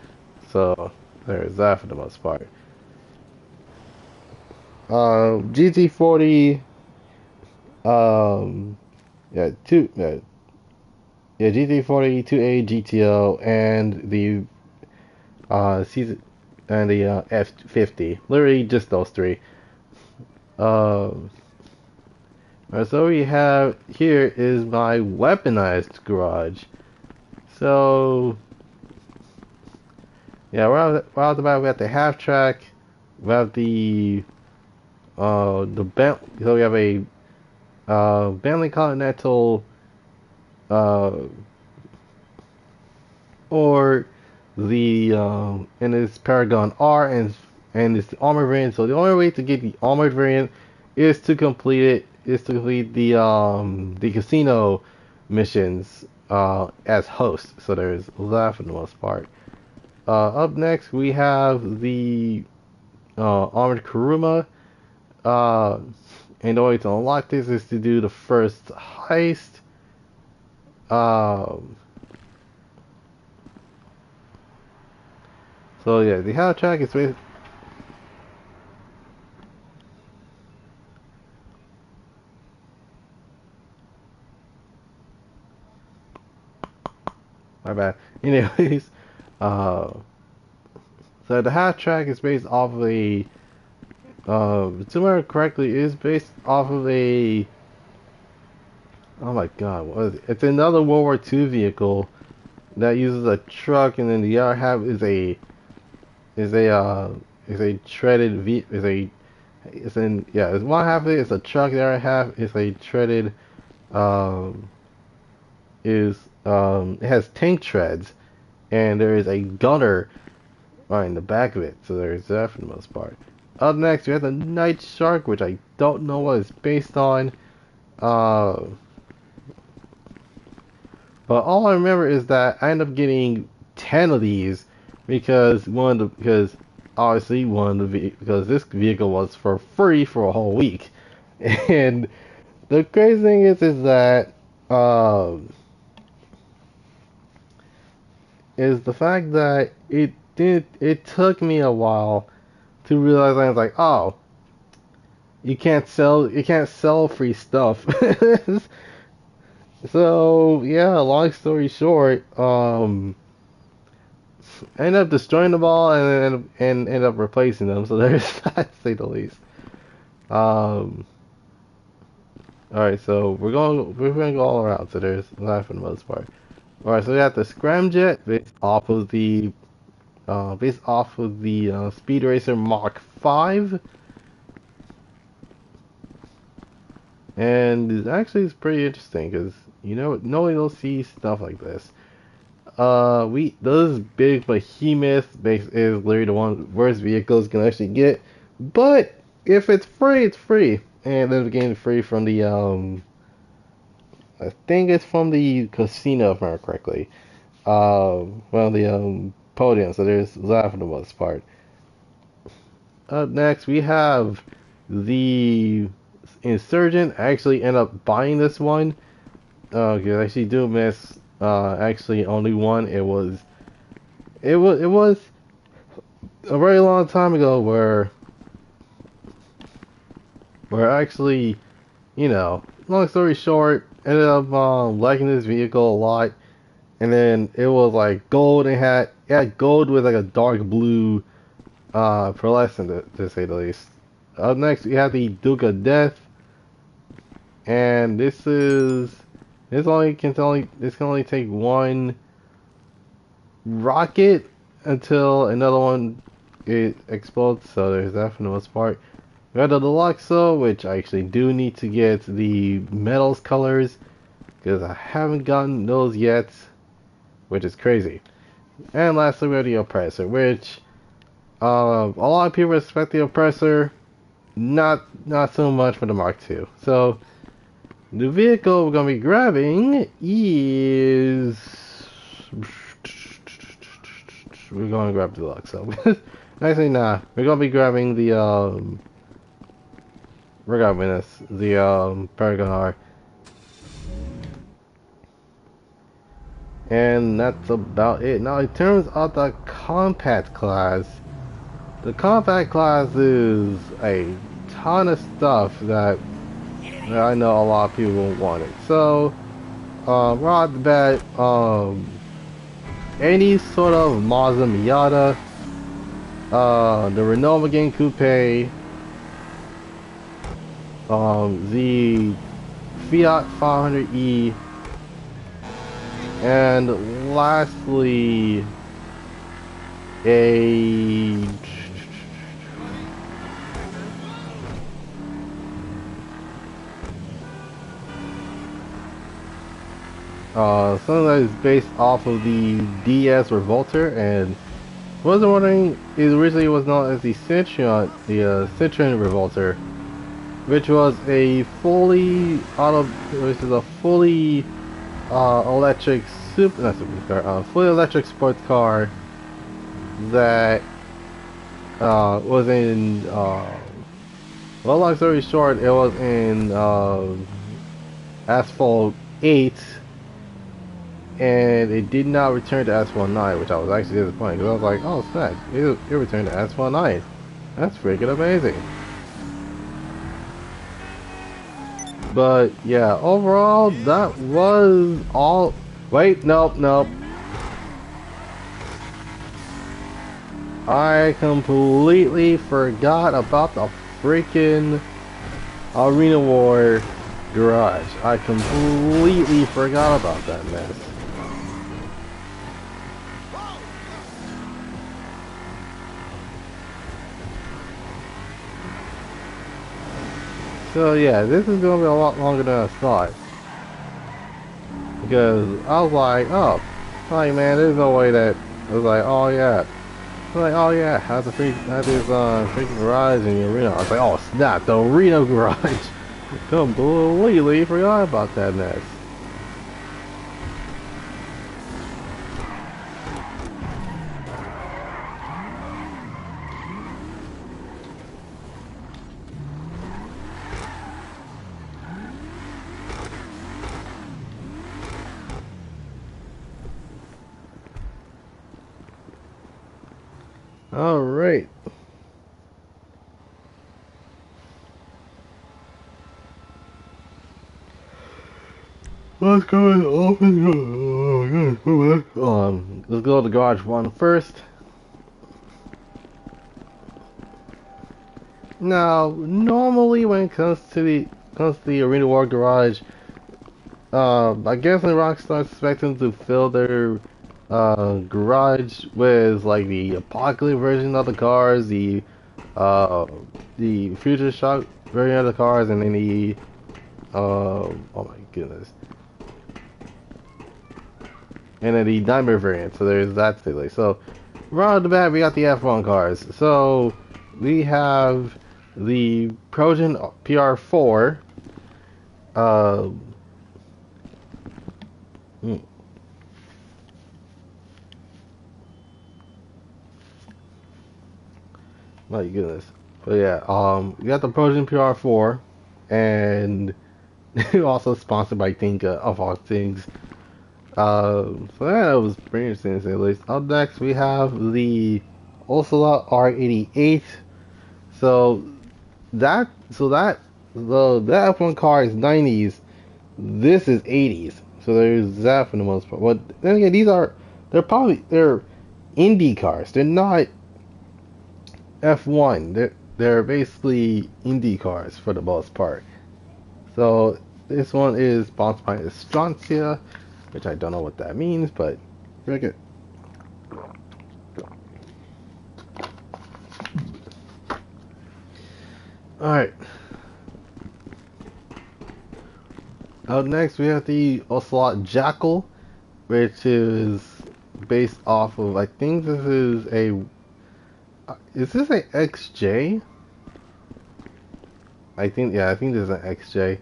So there's that for the most part. GT40, um, yeah, GT40, 2A, GTO, and the season and the F50. Literally just those three. Um, so we have here is my weaponized garage. So yeah, right off the bat we have the half track. We have so we have a Bentley Continental or the and it's Paragon R and it's the armored variant. So the only way to get the armored variant is to complete the casino missions as host. So there's that for the most part. Up next we have the armored Kuruma. Uh, and the way to unlock this is to do the first heist. Um, so yeah, the half track is basically. My bad. Anyways, uh, so the half track is based off of a, to remember correctly, is based off of a, oh my god, what is it? It's another World War II vehicle that uses a truck, and then the other half is a, is a treaded it's in, yeah, it's one half of it is a truck, the other half is a treaded, um, it has tank treads, and there is a gunner right in the back of it, so there's that for the most part. Up next, we have the Night Shark, which I don't know what it's based on. Uh, but all I remember is that I ended up getting 10 of these because because this vehicle was for free for a whole week, and the crazy thing is that is the fact that it took me a while to realize. I was like, oh, you can't sell free stuff. So yeah, long story short, I ended up destroying them all and end up replacing them. So there's that, to say the least. Um, all right, so we're going to go all around. So there's that for the most part. All right, so we got the Scramjet based off of the Speed Racer Mach 5. And actually it's pretty interesting because nobody will see stuff like this. Those big behemoth base is literally the one worst vehicles can actually get. But if it's free, it's free. And then again, free from the I think it's from the casino if I remember correctly. Well, the podium. So there's that for the most part. Up next, we have the Insurgent. I actually end up buying this one. Because I actually do miss actually only one. It was a very long time ago where actually, long story short, ended up liking this vehicle a lot. And then it was like gold and it had gold with like a dark blue pearlescent to say the least. Up next we have the Duke of Death, and this can only take one rocket until another one it explodes. So there's that for the most part. We got the Deluxo, which I actually do need to get the metals colors because I haven't gotten those yet, which is crazy. And lastly, we have the Oppressor, which a lot of people expect the Oppressor, not so much for the Mark II. So the vehicle we're gonna be grabbing is we're gonna grab the Deluxo. Actually, nah, we're gonna be grabbing the we're grabbing this the Paragon R. And that's about it. Now, in terms of the compact class, the compact class is a ton of stuff that I know a lot of people want it. So, right off the bat, any sort of Mazda Miata, the Renault Megane Coupe, the Fiat 500e, and lastly, something that is based off of the DS Revolter, and wasn't wondering, it originally was known as the Citroen, Citroen Revolter, which was a fully electric fully electric sports car that was in well, long story short, it was in Asphalt 8, and it did not return to Asphalt 9, which I was actually disappointed because I was like, oh snap, it returned to Asphalt 9. That's freaking amazing. But yeah, overall, that was all. Wait, nope. I completely forgot about the freaking Arena War garage. I completely forgot about that mess. So yeah, this is gonna be a lot longer than I thought. Because I was like, oh, like man, there's no way that I was like, oh yeah. I was like, oh yeah, how's this freaking garage in the arena? I was like, oh snap, the arena garage. Completely forgot about that mess. Alright. Let's go and open. Let's go to the garage one first. Now, normally when it comes to the Arena War garage, I guess when Rockstar expects them to fill their garage with like the Apocalypse version of the cars, the Future Shock version of the cars, and then the oh my goodness, and then the Nightmare variant. So there's that thing. So right off the bat, we got the F1 cars. So we have the Progen PR4. My goodness. But yeah, we got the Progen PR4, and also sponsored by Tinka, of all things. So that was pretty interesting to say the least. Up next, we have the Ocelot R88. So that that F1 car is 90s. This is 80s. So there's that for the most part. But then again, they're Indy cars. They're not F1. They're basically Indy cars for the most part. So this one is sponsored by Estrancia, which I don't know what that means, but very good. Alright. Up next, we have the Ocelot Jackal, which is based off of, I think this is a, is this a XJ? I think, yeah, I think this is an XJ.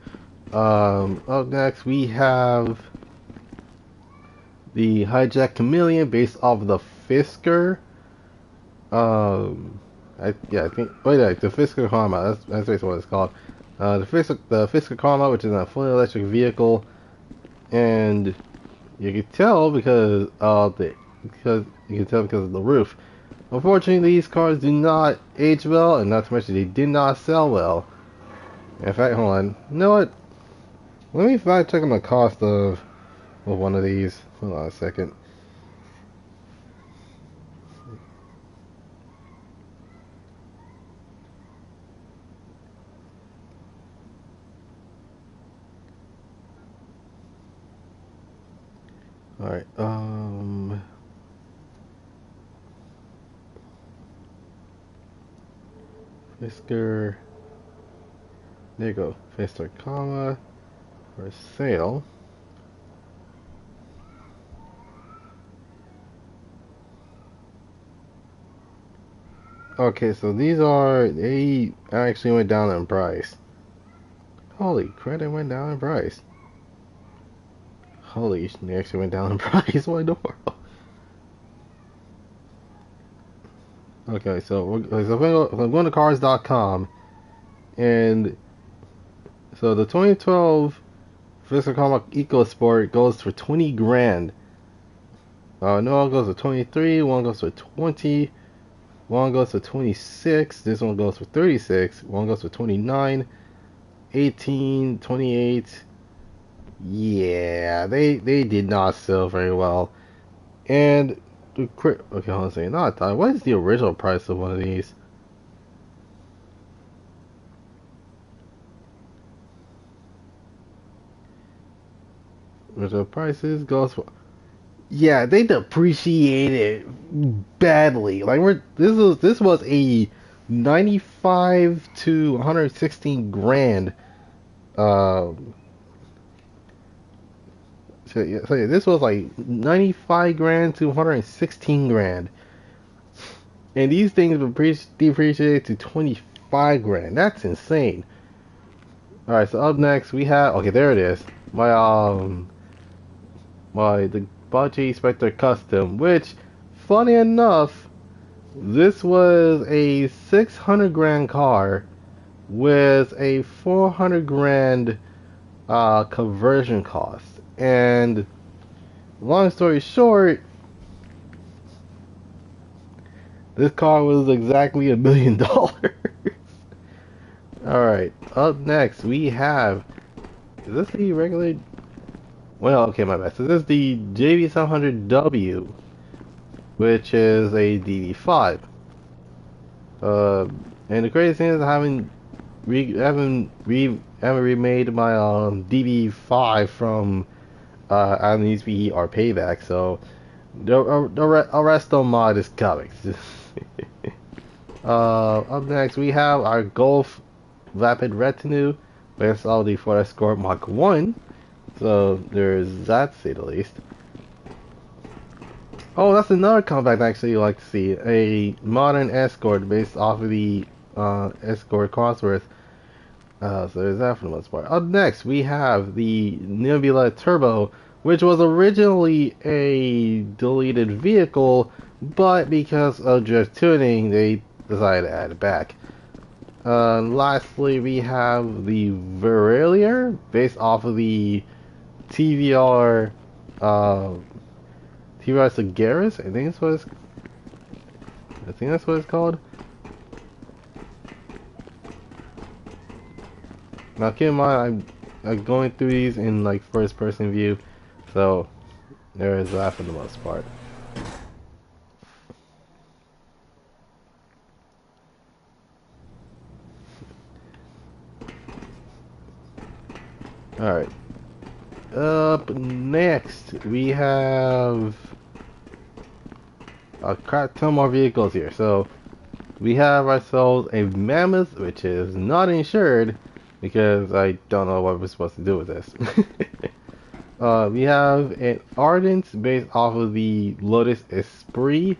Up next, we have the Hijack Chameleon, based off of the Fisker. I think, wait, the Fisker Karma, that's basically what it's called. The Fisker Karma, which is a fully electric vehicle, and you can tell because of the roof. Unfortunately, these cars do not age well, and not to mention they did not sell well. In fact, hold on, you know what? Let me fact check on the cost of one of these. Hold on a second. Alright, Fisker, there you go, Fisker comma, for sale. Okay, so they actually went down in price. Holy crap, they went down in price. Holy, they actually went down in price. What in the world? Okay, so I'm going to cars.com, and so the 2012 Fisker Karma EcoSport goes for 20 grand. No, one goes for 23, one goes for 20, one goes for 26, this one goes for 36, one goes for 29, 18, 28. Yeah, they did not sell very well. And okay, hold on a second. Not that. What is the original price of one of these? Original prices goes for. Yeah, they depreciated badly. Like this was a 95 to 116 grand. So yeah, this was like 95 grand to 116 grand. And these things were depreciated to 25 grand. That's insane. Alright, so up next we have, okay, there it is. The Bachi Spectre Custom, which, funny enough, this was a 600 grand car with a 400 grand conversion cost. And long story short, this car was exactly $1 million. Alright, up next we have, is this the regular, well, okay, my bad. So this is the JV700W, which is a DD5. And the crazy thing is I haven't remade my DB5 from on these VE or payback, so the rest of mod is coming. Up next we have our Golf Rapid Retinue with all the Ford Escort Mach 1, so there's that, to say the least. Oh, that's another compact I actually like to see, a modern Escort based off of the Escort Cosworth. So there's that for the most part. Up next, we have the Nebula Turbo, which was originally a deleted vehicle, but because of just tuning, they decided to add it back. Lastly, we have the Verilier, based off of the TVR, TVR Sagaris, I think that's what it's called. Now keep in mind, I'm going through these in like first person view, so there is that for the most part. Alright. Up next, we have a crap ton more vehicles here. So, we have ourselves a mammoth, which is not insured because I don't know what we're supposed to do with this. We have an Ardent based off of the Lotus Esprit,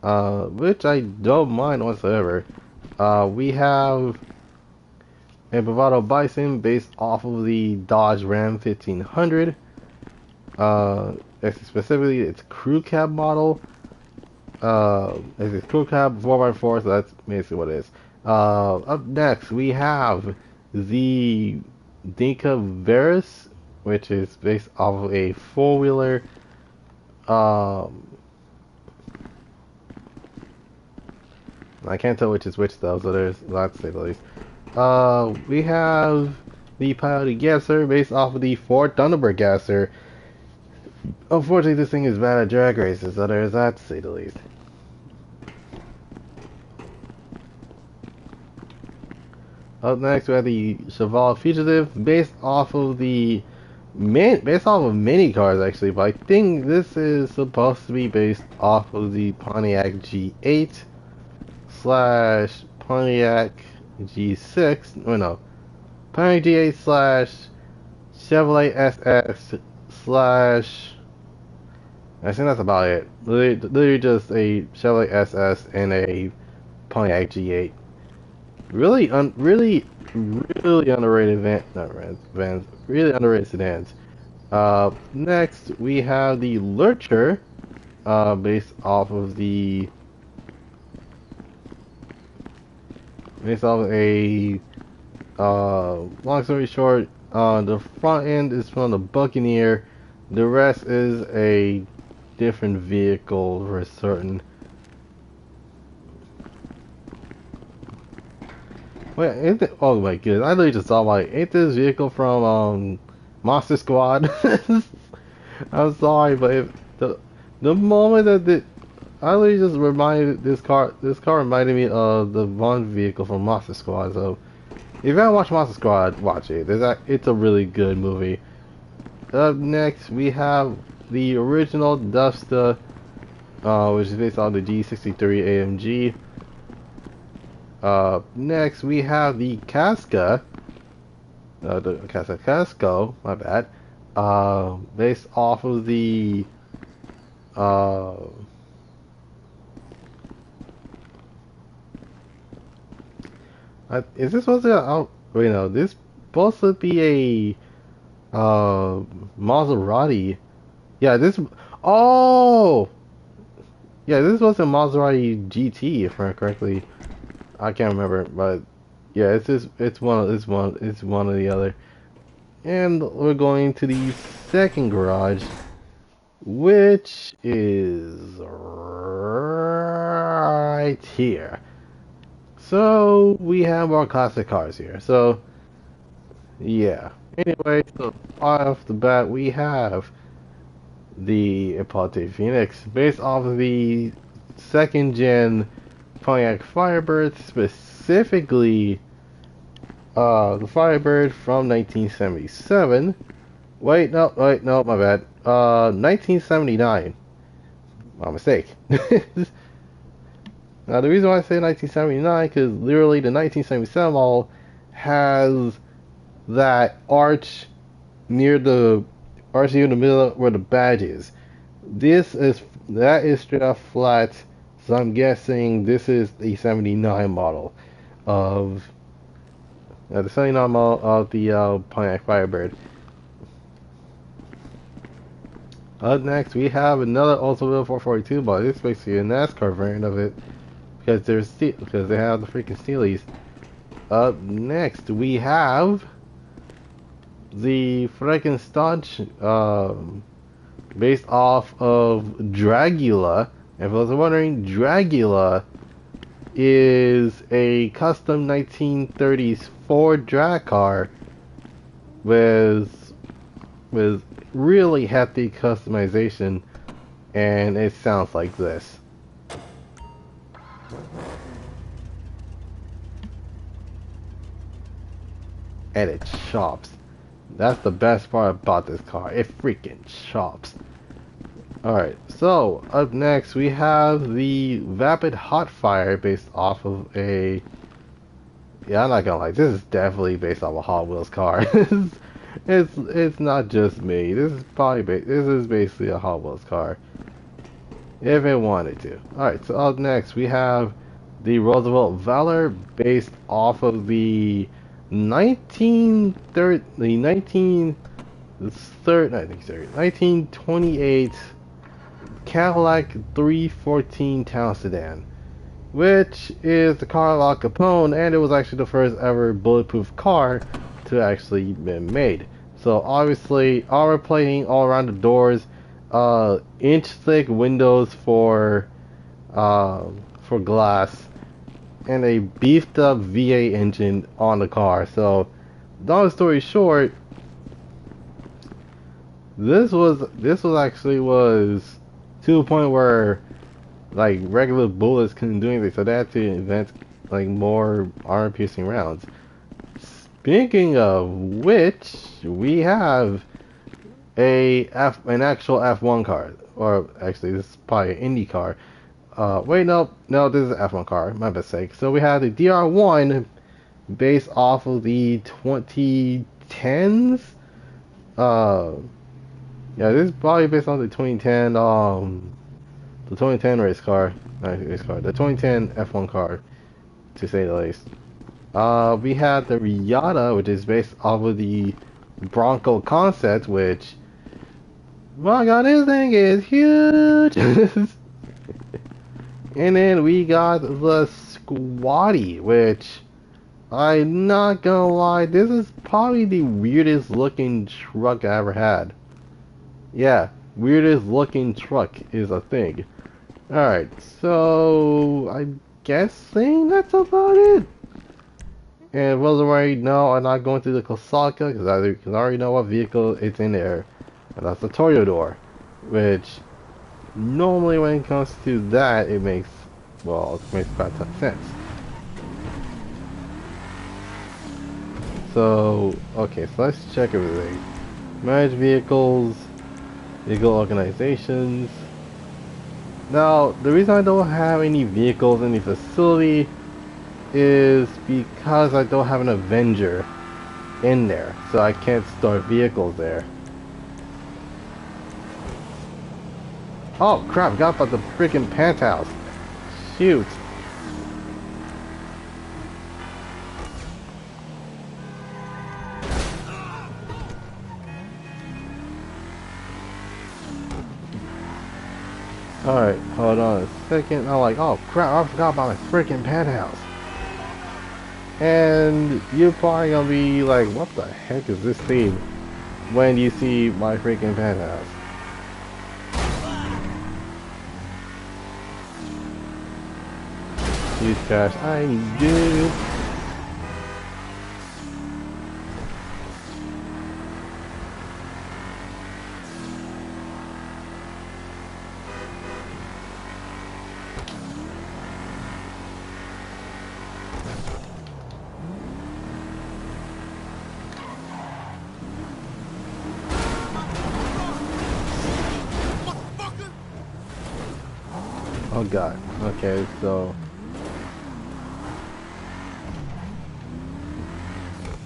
which I don't mind whatsoever. We have a Bravado Bison based off of the Dodge Ram 1500. Specifically, its crew cab model. It's a crew cab 4x4, so that's basically what it is. Up next, we have the Dinka Veris, which is based off of a four-wheeler. I can't tell which is which though, so there's that to say the least. We have the Peyote Gasser based off of the Ford Thunderbird Gasser. Unfortunately, this thing is bad at drag races, so there's that to say the least. Up next, we have the Cheval Fugitive based off of mini cars actually, but I think this is supposed to be based off of the Pontiac G8 / Pontiac G6. Oh no, Pontiac G8 / Chevrolet SS / I think that's about it. Literally just a Chevrolet SS and a Pontiac G8. Really underrated vans. Really underrated sedans. Next we have the Lurcher, based off of a long story short, the front end is from the Buccaneer. The rest is a different vehicle for certain. Wait, ain't it, oh my goodness, I literally just saw ain't this vehicle from Monster Squad? I'm sorry, but if the moment that I literally just reminded this car reminded me of the one vehicle from Monster Squad. So if you haven't watched Monster Squad, watch it. It's a really good movie. Up next we have the original Duster, which is based on the G63 AMG. Next we have the Casca, Casco, my bad, based off of the, is this supposed to, wait, no, this supposed to be a, Maserati, yeah, oh, yeah, this was a Maserati GT, if I remember correctly. I can't remember, but yeah, it's one or the other. And we're going to the second garage, which is right here. So we have our classic cars here. So yeah. Anyway, so off the bat we have the Apache Phoenix based off of the second gen Pontiac Firebird, specifically the Firebird from 1977. Wait, no, my bad. 1979. My mistake. Now, the reason why I say 1979 because literally the 1977 model has that arch near the middle where the badge is. That is straight up flat. So I'm guessing this is the 79 model of the 79 model of the Pontiac Firebird. Up next, we have another Oldsmobile 442, but it's basically a NASCAR variant of it because they have the freaking Steelies. Up next, we have the Frankenstein, based off of Dragula. And if I was wondering, Dragula is a custom 1930s Ford drag car with really hefty customization, and it sounds like this. And it chops. That's the best part about this car. It freaking chops. Alright, so up next we have the Vapid Hot Fire based off of a. Yeah, I'm not gonna lie, this is definitely based off a Hot Wheels car. It's not just me. This is probably this is basically a Hot Wheels car. If it wanted to. Alright, so up next we have the Roosevelt Valor based off of the 1930 the 1928 Cadillac 314 Town Sedan, which is the car of Al Capone, and it was actually the first ever bulletproof car to actually been made. So obviously, armor plating all around the doors, inch thick windows for glass, and a beefed up V8 engine on the car. So, long story short, this was actually was to a point where like regular bullets couldn't do anything, so they had to invent like more armor piercing rounds. Speaking of which, we have an actual F1 car, or actually this is probably an Indy car. Wait, no, this is an F1 car. My mistake. So we have the DR1 based off of the 2010s. Yeah, this is probably based on the 2010 race car, not race car, the 2010 F1 car, to say the least. We had the Riata, which is based off of the Bronco concept, which, my god, this thing is huge! And then we got the Squatty, which, I'm not gonna lie, this is probably the weirdest looking truck I ever had. Yeah, weirdest looking truck is a thing. Alright, so I'm guessing that's about it. And was already no, I'm not going through the Kosaka because I already know what vehicle it's in there. And that's the Toreador, which normally when it comes to that, it makes quite a ton of sense. So, okay, so let's check everything. Manage vehicles, vehicle organizations. Now, the reason I don't have any vehicles in the facility is because I don't have an Avenger in there, so I can't start vehicles there. Oh crap, got about the freaking penthouse. Shoot. Alright, hold on a second. I'm like, oh crap, I forgot about my freaking penthouse. And you're probably gonna be like, what the heck is this theme? When you see my freaking penthouse. Use cash, I do. Oh god. Okay, so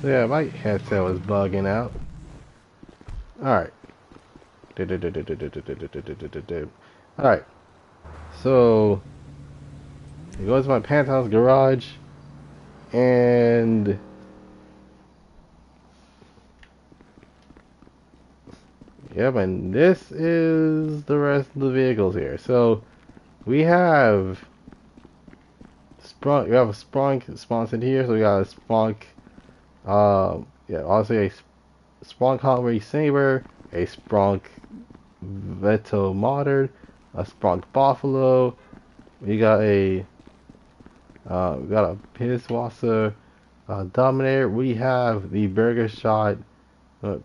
yeah, my headset was bugging out. Alright. Alright. So it goes to my penthouse garage, and yep, and this is the rest of the vehicles here. So we have Sprunk. We have a Sprunk sponsored here. So we got a Sprunk. Yeah, also a Sprunk Hot Race Saber, a Sprunk Veto Modern, a Sprunk Buffalo. We got a Pisswasser Dominator. We have the a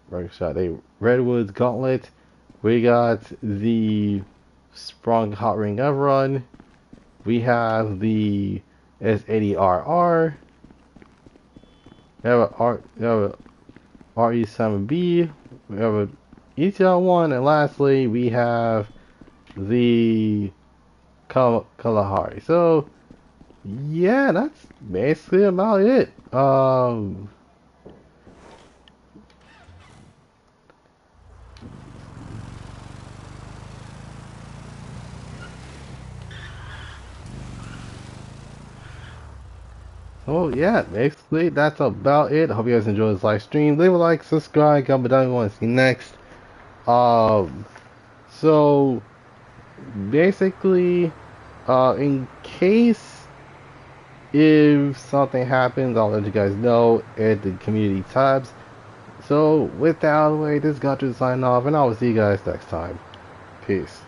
Redwoods Gauntlet. We got the Sprung Hot Ring Everrun. We have the S80RR. We have a RE7B. We have a ETL1, and lastly we have the Kalahari. So yeah, that's basically about it. So yeah, basically that's about it. Hope you guys enjoyed this live stream. Leave a like, subscribe, comment down if you want to see next. Um, so basically, in case if something happens, I'll let you guys know at the community tabs. So with that out of the way, this is Goddrifter signing off, and I will see you guys next time. Peace.